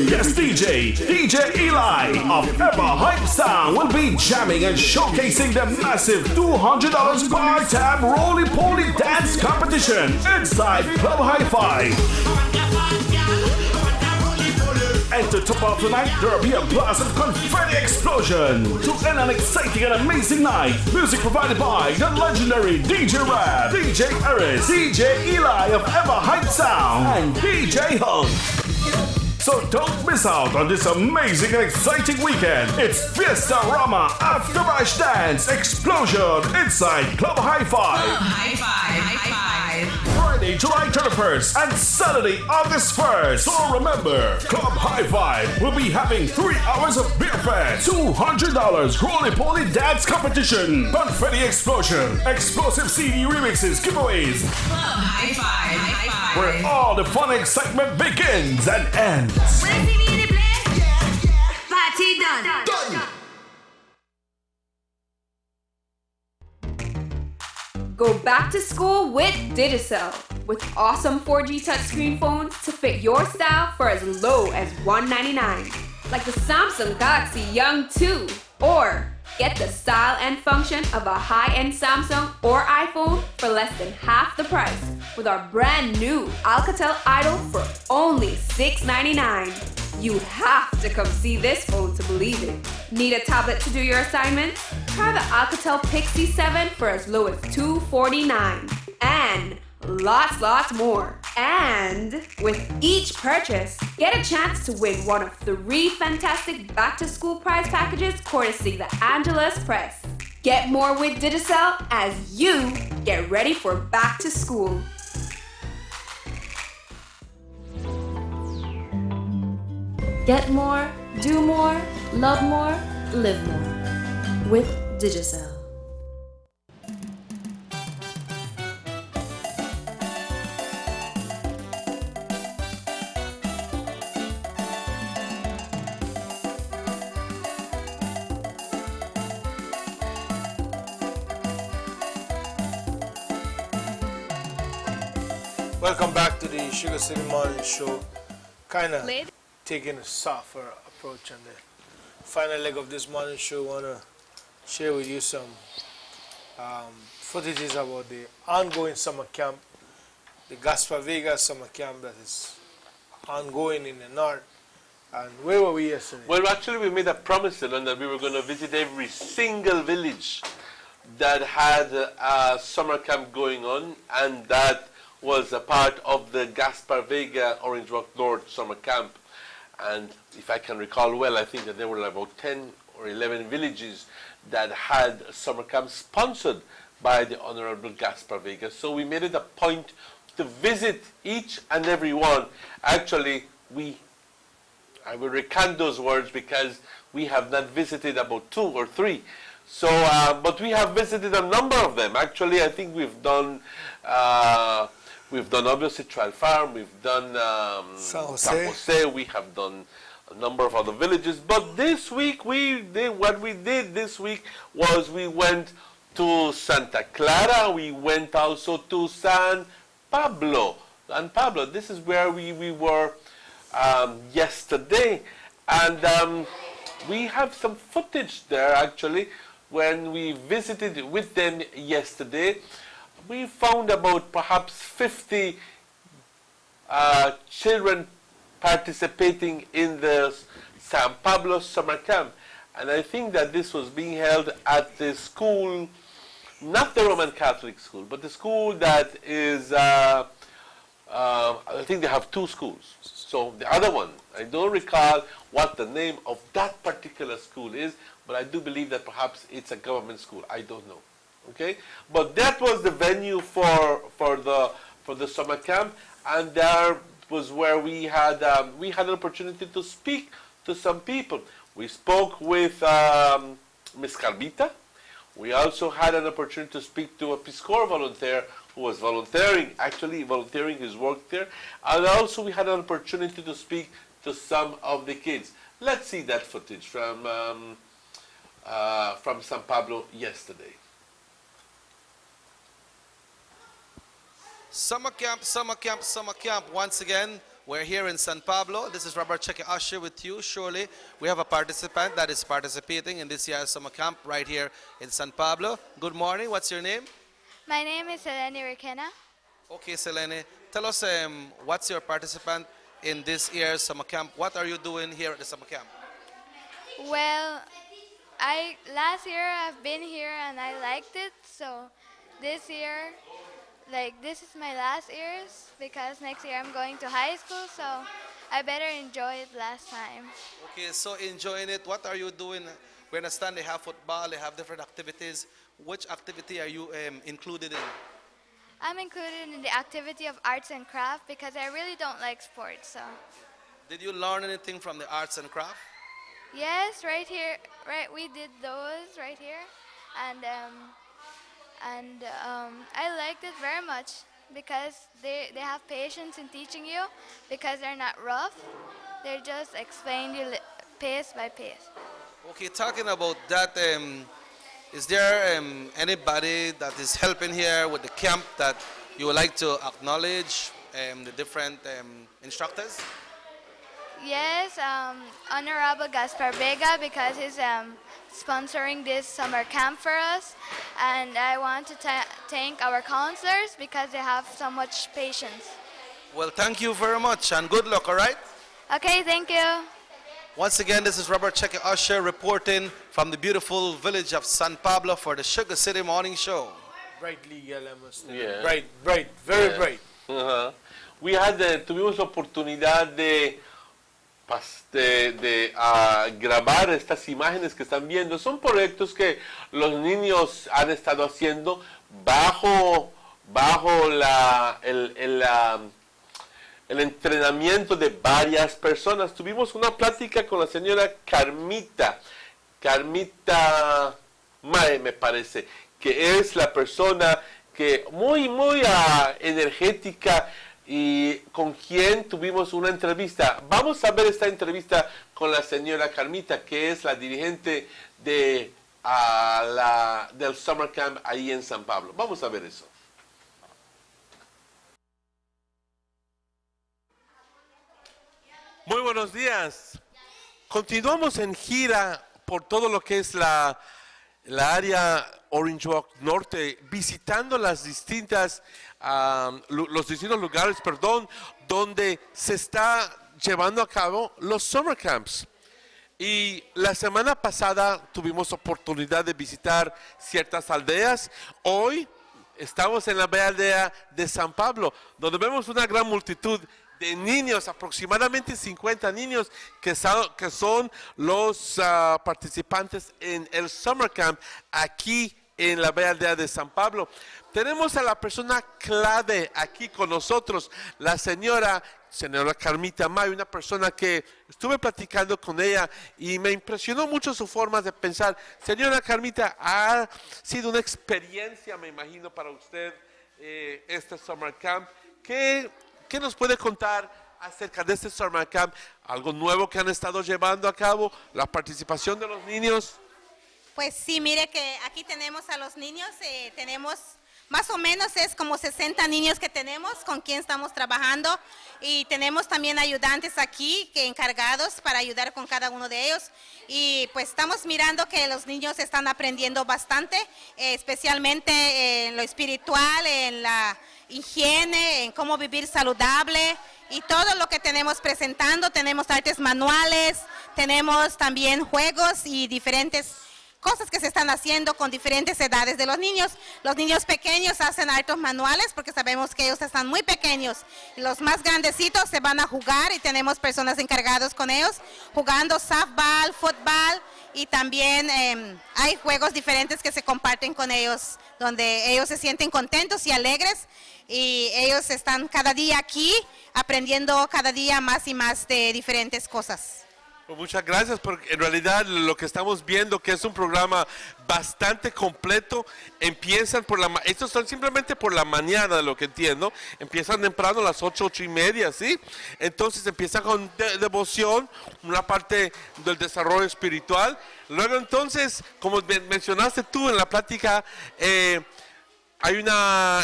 Speaker 10: Yes, DJ Eli of Ever Hype Sound will be jamming and showcasing the massive $200 bar tab roly-poly dance competition inside Club Hi-Fi. And to top off the night, there will be a blast of confetti explosion to end an exciting and amazing night. Music provided by the legendary DJ Rab, DJ Eris, DJ Eli of Ever Hype Sound, and DJ Hung. So don't miss out on this amazing and exciting weekend. It's Fiesta Rama After Bash Dance Explosion inside Club Hi-Fi. Friday, July 31st and Saturday, August 1st. So remember, Club Hi-Fi will be having 3 hours of beer fest, $200 roly-poly dance competition, confetti explosion, explosive CD remixes, giveaways. Club Hi-Fi. Where all the fun and excitement begins and ends.
Speaker 22: Party done.
Speaker 1: Go back to school with Digicel, with awesome 4G touchscreen phones to fit your style for as low as $199, like the Samsung Galaxy Young 2, or get the style and function of a high-end Samsung or iPhone for less than half the price with our brand new Alcatel Idol for only $699. You have to come see this phone to believe it. Need a tablet to do your assignments? Try the Alcatel Pixie 7 for as low as $249. And lots more. And with each purchase, get a chance to win one of 3 fantastic back-to-school prize packages courtesy the Angelus Press. Get more with Digicel as you get ready for back to school.
Speaker 22: Get more, do more, love more, live more. With Digicel.
Speaker 4: Welcome back to the Sugar City Morning Show. Kind of taking a softer approach on the final leg of this morning show. I want to share with you some footages about the ongoing summer camp, the Gaspar Vega summer camp that is ongoing in the north. And where were we yesterday?
Speaker 2: Well, actually, we made a promise to them that we were going to visit every single village that had a summer camp going on, and that was a part of the Gaspar Vega Orange Rock North summer camp. And if I can recall well, I think that there were about 10 or 11 villages that had summer camps sponsored by the Honorable Gaspar Vega. So we made it a point to visit each and every one. Actually, I will recant those words because we have not visited about 2 or 3. So, but we have visited a number of them. Actually, I think we've done obviously Trial Farm, we've done San Jose, we have done a number of other villages. But this week, what we did this week was we went to Santa Clara, we went also to San Pablo. And Pablo, this is where we were yesterday. And we have some footage there, actually, when we visited with them yesterday. We found about perhaps 50 children participating in the San Pablo summer camp. And I think that this was being held at the school, not the Roman Catholic school, but the school that is, I think they have 2 schools. So the other one, I don't recall what the name of that particular school is, but I do believe that perhaps it's a government school. I don't know. Okay, but that was the venue for the summer camp, and there was where we had an opportunity to speak to some people. We spoke with Miss Carmita. We also had an opportunity to speak to a Peace Corps volunteer who was volunteering his work there. And also we had an opportunity to speak to some of the kids. Let's see that footage from San Pablo yesterday.
Speaker 11: Summer camp, summer camp, summer camp. Once again, we're here in San Pablo. This is Robert Cheque Usher with you. Surely we have a participant that is participating in this year's summer camp right here in San Pablo. Good morning. What's your name?
Speaker 12: My name is Selene Requena.
Speaker 11: Okay, Selene. Tell us what's your participant in this year's summer camp. What are you doing here at the summer camp?
Speaker 12: Well, last year I've been here and I liked it. So this year, this is my last year's because next year I'm going to high school. So I better enjoy it last time.
Speaker 11: Okay, so enjoying it. What are you doing? We understand they have football, they have different activities. Which activity are you included in?
Speaker 12: I'm included in the activity of arts and craft because I really don't like sports. So.
Speaker 11: Did you learn anything from the arts and craft?
Speaker 12: Yes, right here. Right, we did those right here, and I liked it very much because they have patience in teaching you because they're not rough. They just explain you pace by pace.
Speaker 11: Okay, talking about that, is there anybody that is helping here with the camp that you would like to acknowledge, the different instructors?
Speaker 12: Yes, Honorable Gaspar Vega because he's sponsoring this summer camp for us. And I want to thank our counselors because they have so much patience.
Speaker 11: Well, thank you very much and good luck, all right?
Speaker 12: Okay, thank you.
Speaker 11: Once again, this is Robert Cheque Usher reporting from the beautiful village of San Pablo for the Sugar City Morning Show.
Speaker 4: Brightly yellow,
Speaker 2: Yeah.
Speaker 4: Bright, very bright.
Speaker 2: We had tuvimos la oportunidad de grabar estas imágenes que están viendo. Son proyectos que los niños han estado haciendo bajo el entrenamiento de varias personas. Tuvimos una plática con la señora Carmita Mae, me parece, que es la persona que muy energética y con quien tuvimos una entrevista. Vamos a ver esta entrevista con la señora Carmita, que es la dirigente del Summer Camp ahí en San Pablo. Vamos a ver eso. Muy buenos días. Continuamos en gira por todo lo que es la área Orange Walk Norte, visitando los distintos lugares, donde se está llevando a cabo los Summer Camps. Y la semana pasada tuvimos oportunidad de visitar ciertas aldeas. Hoy estamos en la bella aldea de San Pablo, donde vemos una gran multitud de niños, aproximadamente 50 niños que son los participantes en el Summer Camp aquí en la bella aldea de San Pablo. Tenemos a la persona clave aquí con nosotros, la señora Carmita Mae, una persona que estuve platicando con ella y me impresionó mucho su forma de pensar. Señora Carmita, ha sido una experiencia, me imagino, para usted este Summer Camp. ¿Qué nos puede contar acerca de este Summer Camp? ¿Algo nuevo que han estado llevando a cabo? ¿La participación de los niños?
Speaker 13: Pues sí, mire que aquí tenemos a los niños, tenemos más o menos es como 60 niños que tenemos con quien estamos trabajando y tenemos también ayudantes aquí encargados para ayudar con cada uno de ellos y pues estamos mirando que los niños están aprendiendo bastante, especialmente en lo espiritual, en la higiene, en cómo vivir saludable y todo lo que tenemos presentando. Tenemos artes manuales, tenemos también juegos y diferentes cosas que se están haciendo con diferentes edades de los niños. Los niños pequeños hacen artes manuales porque sabemos que ellos están muy pequeños. Los más grandecitos se van a jugar y tenemos personas encargadas con ellos jugando softball, fútbol y también hay juegos diferentes que se comparten con ellos donde ellos se sienten contentos y alegres y ellos están cada día aquí aprendiendo cada día más y más de diferentes cosas.
Speaker 2: Pues muchas gracias, porque en realidad lo que estamos viendo que es un programa bastante completo. Empiezan estos son simplemente por la mañana, lo que entiendo. Empiezan temprano a las 8:30, ¿sí? Entonces empieza con devoción, una parte del desarrollo espiritual. Luego entonces, como mencionaste tú en la plática, hay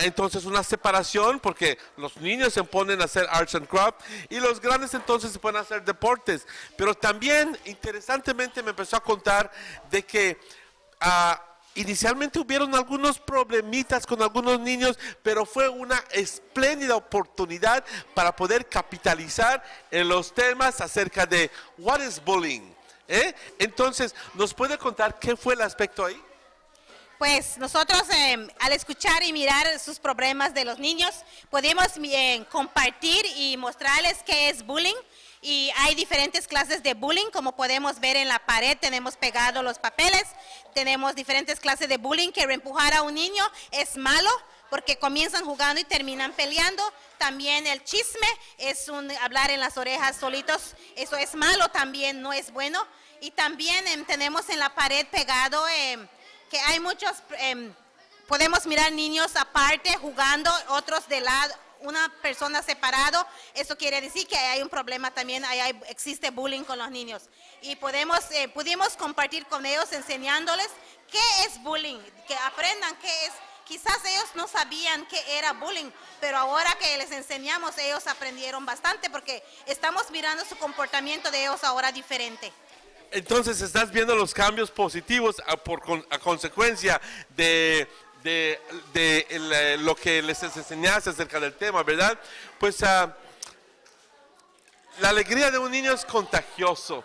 Speaker 2: entonces una separación porque los niños se ponen a hacer arts and craft y los grandes entonces se ponen a hacer deportes. Pero también, interesantemente, me empezó a contar de que inicialmente hubieron algunos problemitas con algunos niños, pero fue una espléndida oportunidad para poder capitalizar en los temas acerca de what is bullying. Entonces, ¿nos puede contar qué fue el aspecto ahí?
Speaker 13: Pues nosotros al escuchar y mirar sus problemas de los niños, podemos compartir y mostrarles qué es bullying. Y hay diferentes clases de bullying, como podemos ver en la pared, tenemos pegados los papeles, tenemos diferentes clases de bullying, que empujar a un niño es malo, porque comienzan jugando y terminan peleando. También el chisme es hablar en las orejas solitos, eso es malo, también no es bueno. Y también tenemos en la pared pegado que hay muchos, podemos mirar niños aparte jugando, otros de lado, una persona separado. Eso quiere decir que hay un problema también, existe bullying con los niños. Y pudimos compartir con ellos enseñándoles qué es bullying, que aprendan qué es. Quizás ellos no sabían qué era bullying, pero ahora que les enseñamos, ellos aprendieron bastante porque estamos mirando su comportamiento de ellos ahora diferente.
Speaker 2: Entonces estás viendo los cambios positivos a consecuencia de lo que les enseñaste acerca del tema, ¿verdad? Pues la alegría de un niño es contagioso.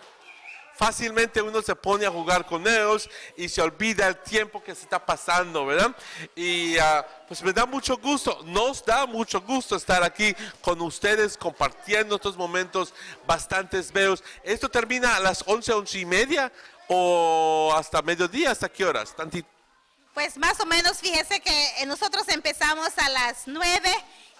Speaker 2: Fácilmente uno se pone a jugar con ellos y se olvida el tiempo que se está pasando, ¿verdad? Y pues me da mucho gusto, nos da mucho gusto estar aquí con ustedes compartiendo estos momentos bastante bellos. ¿Esto termina a las 11:30 o hasta mediodía? ¿Hasta qué horas?
Speaker 13: Pues más o menos, fíjese que nosotros empezamos a las 9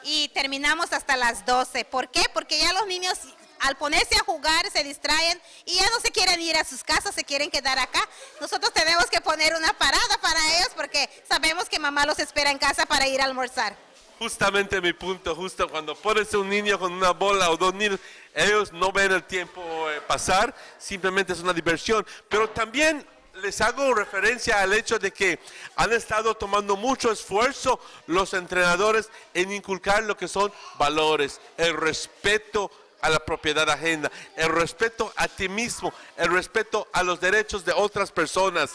Speaker 13: y terminamos hasta las 12. ¿Por qué? Porque ya los niños al ponerse a jugar se distraen y ya no se quieren ir a sus casas, se quieren quedar acá. Nosotros tenemos que poner una parada para ellos porque sabemos que mamá los espera en casa para ir a almorzar.
Speaker 2: Justamente mi punto, justo cuando pones a un niño con una bola o dos niños, ellos no ven el tiempo pasar, simplemente es una diversión. Pero también les hago referencia al hecho de que han estado tomando mucho esfuerzo los entrenadores en inculcar lo que son valores, el respeto a la propiedad ajena, el respeto a ti mismo, el respeto a los derechos de otras personas.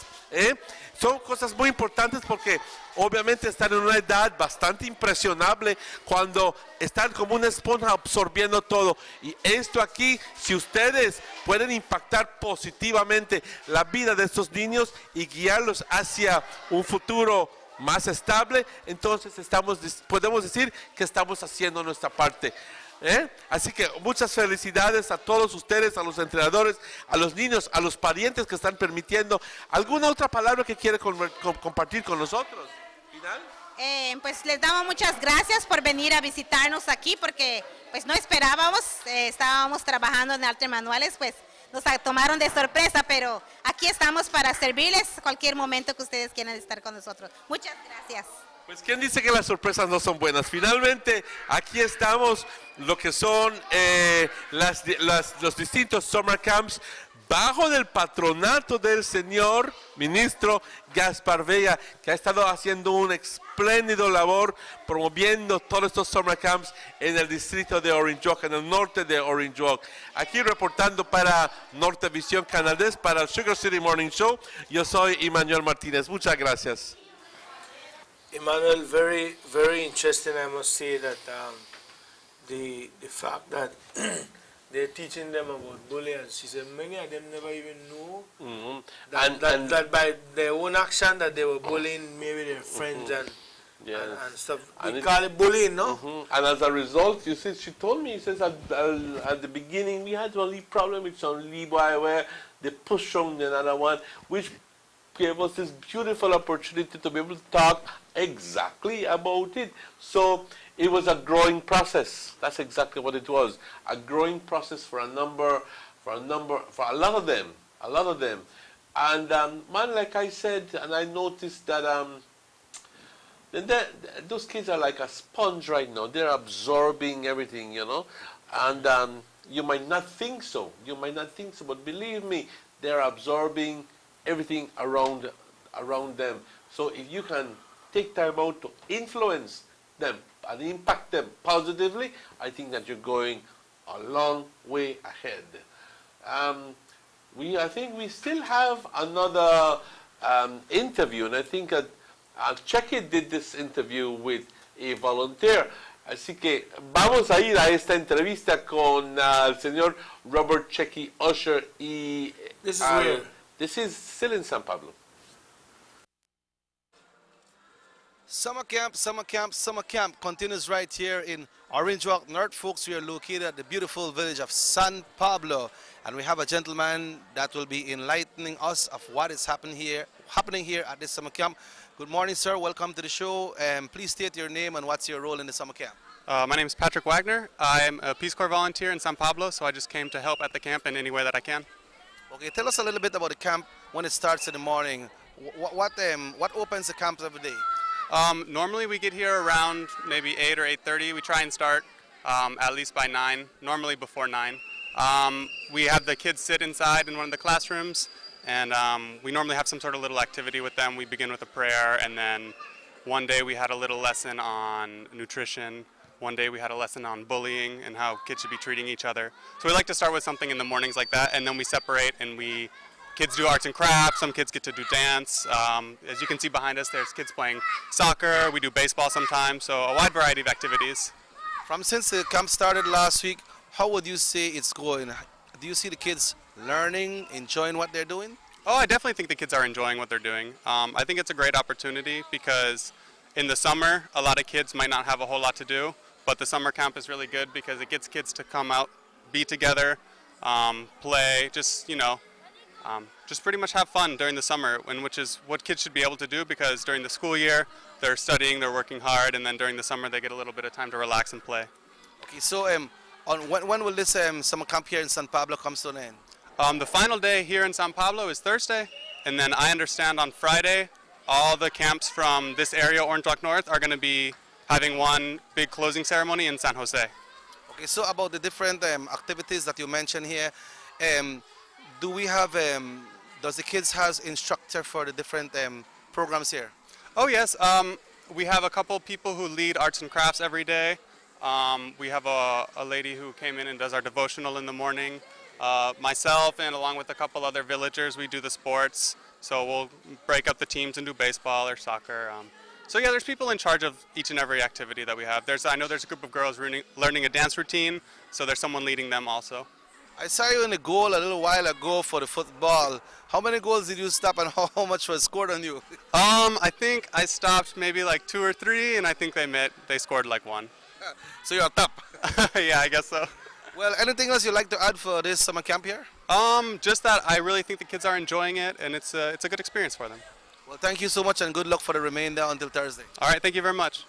Speaker 2: Son cosas muy importantes porque obviamente están en una edad bastante impresionable cuando están como una esponja absorbiendo todo. Y esto aquí, si ustedes pueden impactar positivamente la vida de estos niños y guiarlos hacia un futuro más estable, entonces podemos decir que estamos haciendo nuestra parte. Así que muchas felicidades a todos ustedes, a los entrenadores, a los niños, a los parientes que están permitiendo. ¿Alguna otra palabra que quiere compartir con nosotros? ¿Final?
Speaker 13: Pues les damos muchas gracias por venir a visitarnos aquí porque pues no esperábamos, estábamos trabajando en artes manuales, pues nos tomaron de sorpresa, pero aquí estamos para servirles cualquier momento que ustedes quieran estar con nosotros. Muchas gracias.
Speaker 2: Pues ¿quién dice que las sorpresas no son buenas? Finalmente, aquí estamos, lo que son los distintos summer camps bajo del patronato del señor ministro Gaspar Vega, que ha estado haciendo un espléndido labor promoviendo todos estos summer camps en el distrito de Orange Walk, en el norte de Orange Walk. Aquí reportando para Nortevisión Canal 10, para el Sugar City Morning Show, yo soy Emmanuel Martínez. Muchas gracias.
Speaker 4: Emmanuel, very, very interesting. I must say that the fact that they're teaching them about bullying, and she said many of them never even knew that by their own action that they were bullying maybe their friends and stuff. We call it bullying, no?
Speaker 2: And as a result, you see, she told me, she says at the beginning we had only problem with some Levi where they pushed on another one, which gave us this beautiful opportunity to be able to talk exactly about it. So it was a growing process. That's exactly what it was. A growing process for a number for a lot of them, and man, like I said, and I noticed that those kids are like a sponge right now. They're absorbing everything, you know, and you might not think so. But believe me, they're absorbing everything around them. So if you can take time out to influence them and impact them positively, I think that you're going a long way ahead. I think we still have another interview, and I think that Checky did this interview with a volunteer. Así que vamos a ir a esta entrevista con el señor Robert Checky Usher y
Speaker 4: this is where?
Speaker 2: This is still in San Pablo.
Speaker 11: Summer camp continues right here in Orange Walk North, folks. We are located at the beautiful village of San Pablo, and we have a gentleman that will be enlightening us of what is happening here at this summer camp. Good morning, sir. Welcome to the show. Please state your name and what's your role in the summer camp.
Speaker 14: My name is Patrick Wagner. I'm a Peace Corps volunteer in San Pablo, so I just came to help at the camp in any way that I can.
Speaker 11: Okay, tell us a little bit about the camp when it starts in the morning. What opens the camp every day?
Speaker 14: Normally we get here around maybe 8 or 8:30. We try and start at least by 9, normally before 9. We have the kids sit inside in one of the classrooms, and we normally have some sort of little activity with them. We begin with a prayer, and then one day we had a little lesson on nutrition. One day we had a lesson on bullying and how kids should be treating each other. So we like to start with something in the mornings like that, and then we separate and kids do arts and crafts, some kids get to do dance. As you can see behind us, there's kids playing soccer, we do baseball sometimes, so a wide variety of activities.
Speaker 11: Since the camp started last week, how would you say it's going? Do you see the kids learning, enjoying what they're doing?
Speaker 14: Oh, I definitely think the kids are enjoying what they're doing. I think it's a great opportunity because in the summer, a lot of kids might not have a whole lot to do, but the summer camp is really good because it gets kids to come out, be together, play, just pretty much have fun during the summer, which is what kids should be able to do because during the school year, they're studying, they're working hard, and then during the summer, they get a little bit of time to relax and play.
Speaker 11: Okay, so when will this summer camp here in San Pablo come to an end?
Speaker 14: The final day here in San Pablo is Thursday, and then I understand on Friday, all the camps from this area, Orange Walk North, are going to be having one big closing ceremony in San Jose.
Speaker 11: Okay, so about the different activities that you mentioned here, do we have, does the kids have instructor for the different programs here?
Speaker 14: Oh yes, we have a couple people who lead arts and crafts every day. We have a lady who came in and does our devotional in the morning. Myself and along with a couple other villagers, we do the sports. So we'll break up the teams and do baseball or soccer. So yeah, there's people in charge of each and every activity that we have. I know there's a group of girls learning a dance routine, so there's someone leading them also.
Speaker 11: I saw you in a goal a little while ago for the football. How many goals did you stop and how much was scored on you?
Speaker 14: I think I stopped maybe like 2 or 3, and I think they scored like 1.
Speaker 11: So you're top.
Speaker 14: Yeah, I guess so.
Speaker 11: Well, anything else you'd like to add for this summer camp here?
Speaker 14: Just that I really think the kids are enjoying it, and it's a good experience for them.
Speaker 11: Well, thank you so much, and good luck for the remainder until Thursday.
Speaker 14: All right, thank you very much.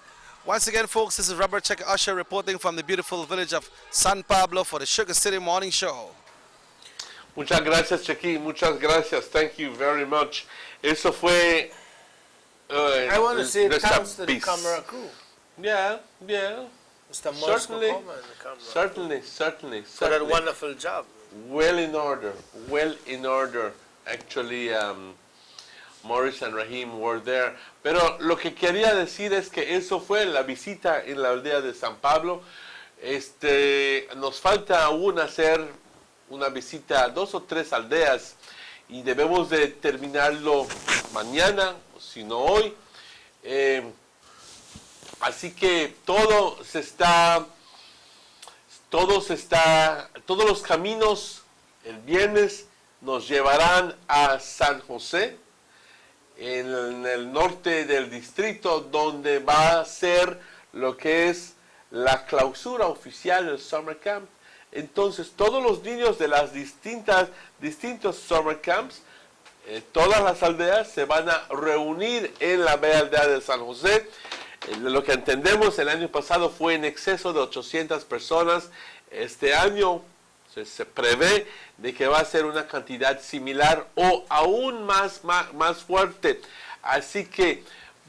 Speaker 11: Once again, folks, this is Robert Checky Usher reporting from the beautiful village of San Pablo for the Sugar City Morning Show.
Speaker 2: Muchas gracias, Checky. Muchas gracias. Thank you very much. Eso fue...
Speaker 4: I want to say thanks to the camera crew.
Speaker 2: Yeah.
Speaker 4: Mr. Moscow
Speaker 2: Certainly.
Speaker 4: For that wonderful job.
Speaker 2: Well in order. Actually, Morris and Raheem were there. Pero lo que quería decir es que eso fue la visita en la aldea de San Pablo. Nos falta aún hacer una visita a 2 o 3 aldeas y debemos de terminarlo mañana, o si no hoy. Así que todos los caminos el viernes nos llevarán a San José, en el norte del distrito, donde va a ser lo que es la clausura oficial del Summer Camp. Entonces, todos los niños de las distintos Summer Camps, todas las aldeas se van a reunir en la bella aldea de San José. Lo que entendemos, el año pasado fue en exceso de 800 personas. Este año Se prevé de que va a ser una cantidad similar o aún más fuerte. Así que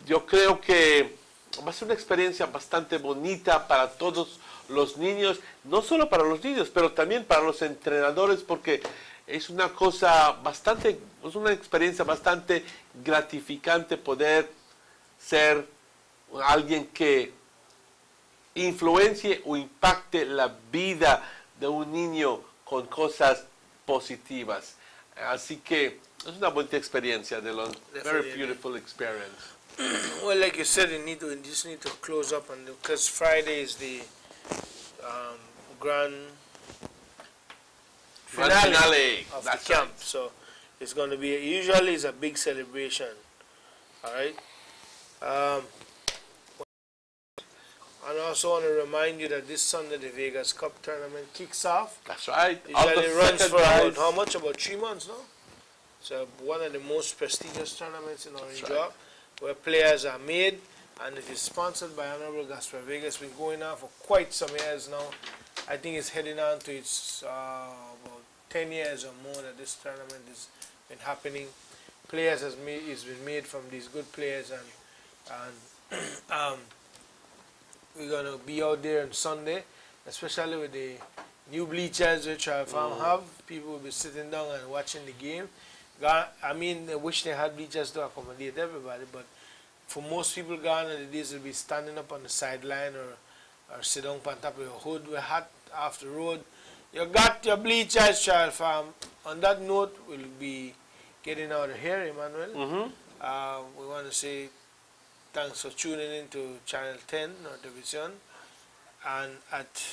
Speaker 2: yo creo que va a ser una experiencia bastante bonita para todos los niños, no solo para los niños, pero también para los entrenadores, porque es una experiencia bastante gratificante poder ser alguien que influencie o impacte la vida de un niño con cosas positivas. Así que es una bonita experiencia, very beautiful experience.
Speaker 4: Well, like you said, you just need to close up, because Friday is the grand finale of the camp. Right. So it's going to be, usually it's a big celebration. All right. And I also want to remind you that this Sunday the Vegas Cup tournament kicks off.
Speaker 2: That's right.
Speaker 4: Usually runs for about, how much? About 3 months now? So one of the most prestigious tournaments in Orange Walk, where players are made, and it is sponsored by Honorable Gaspar Vega. It's been going on for quite some years now. I think it's heading on to its about 10 years or more that this tournament has been happening. Players has been made from these good players, and we're going to be out there on Sunday, especially with the new bleachers which Trial Farm have. People will be sitting down and watching the game. I mean, I wish they had bleachers to accommodate everybody, but for most people gone in the days will be standing up on the sideline or sit down on top of your hood. We're hot off the road. You got your bleachers, Trial Farm. On that note, we'll be getting out of here, Emmanuel. We want to say thanks for tuning in to Channel 10, or Division. And at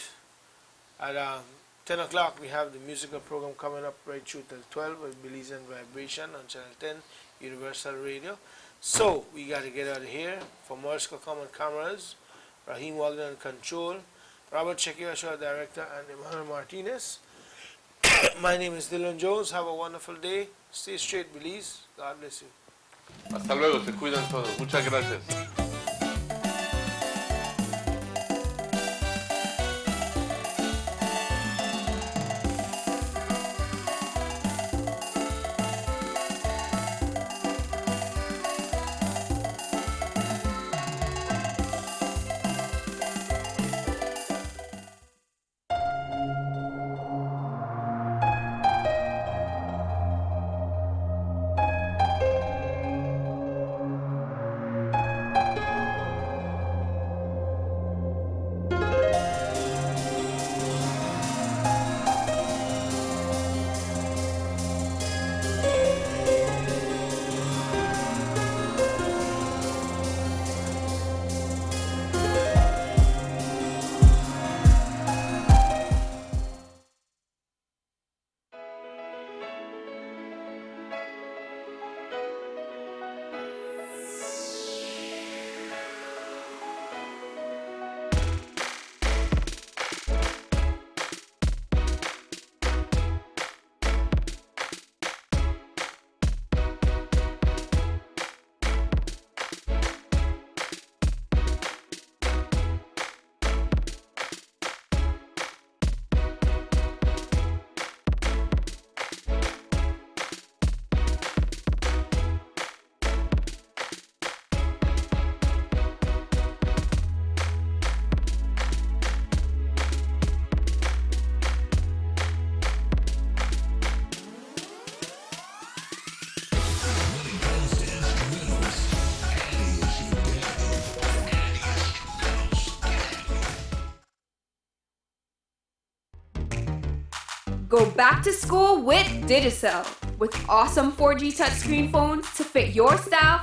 Speaker 4: 10 o'clock, we have the musical program coming up right through till 12 with Belize and Vibration on Channel 10, Universal Radio. So, we got to get out of here. For Morris Common Cameras, Raheem Wagner on Control, Robert Chequia, Show Director, and Emmanuel Martinez. My name is Dylan Jones. Have a wonderful day. Stay straight, Belize. God bless you.
Speaker 2: Hasta luego. Se cuidan todos. Muchas gracias.
Speaker 1: Go back to school with Digicel, with awesome 4G touchscreen phones to fit your style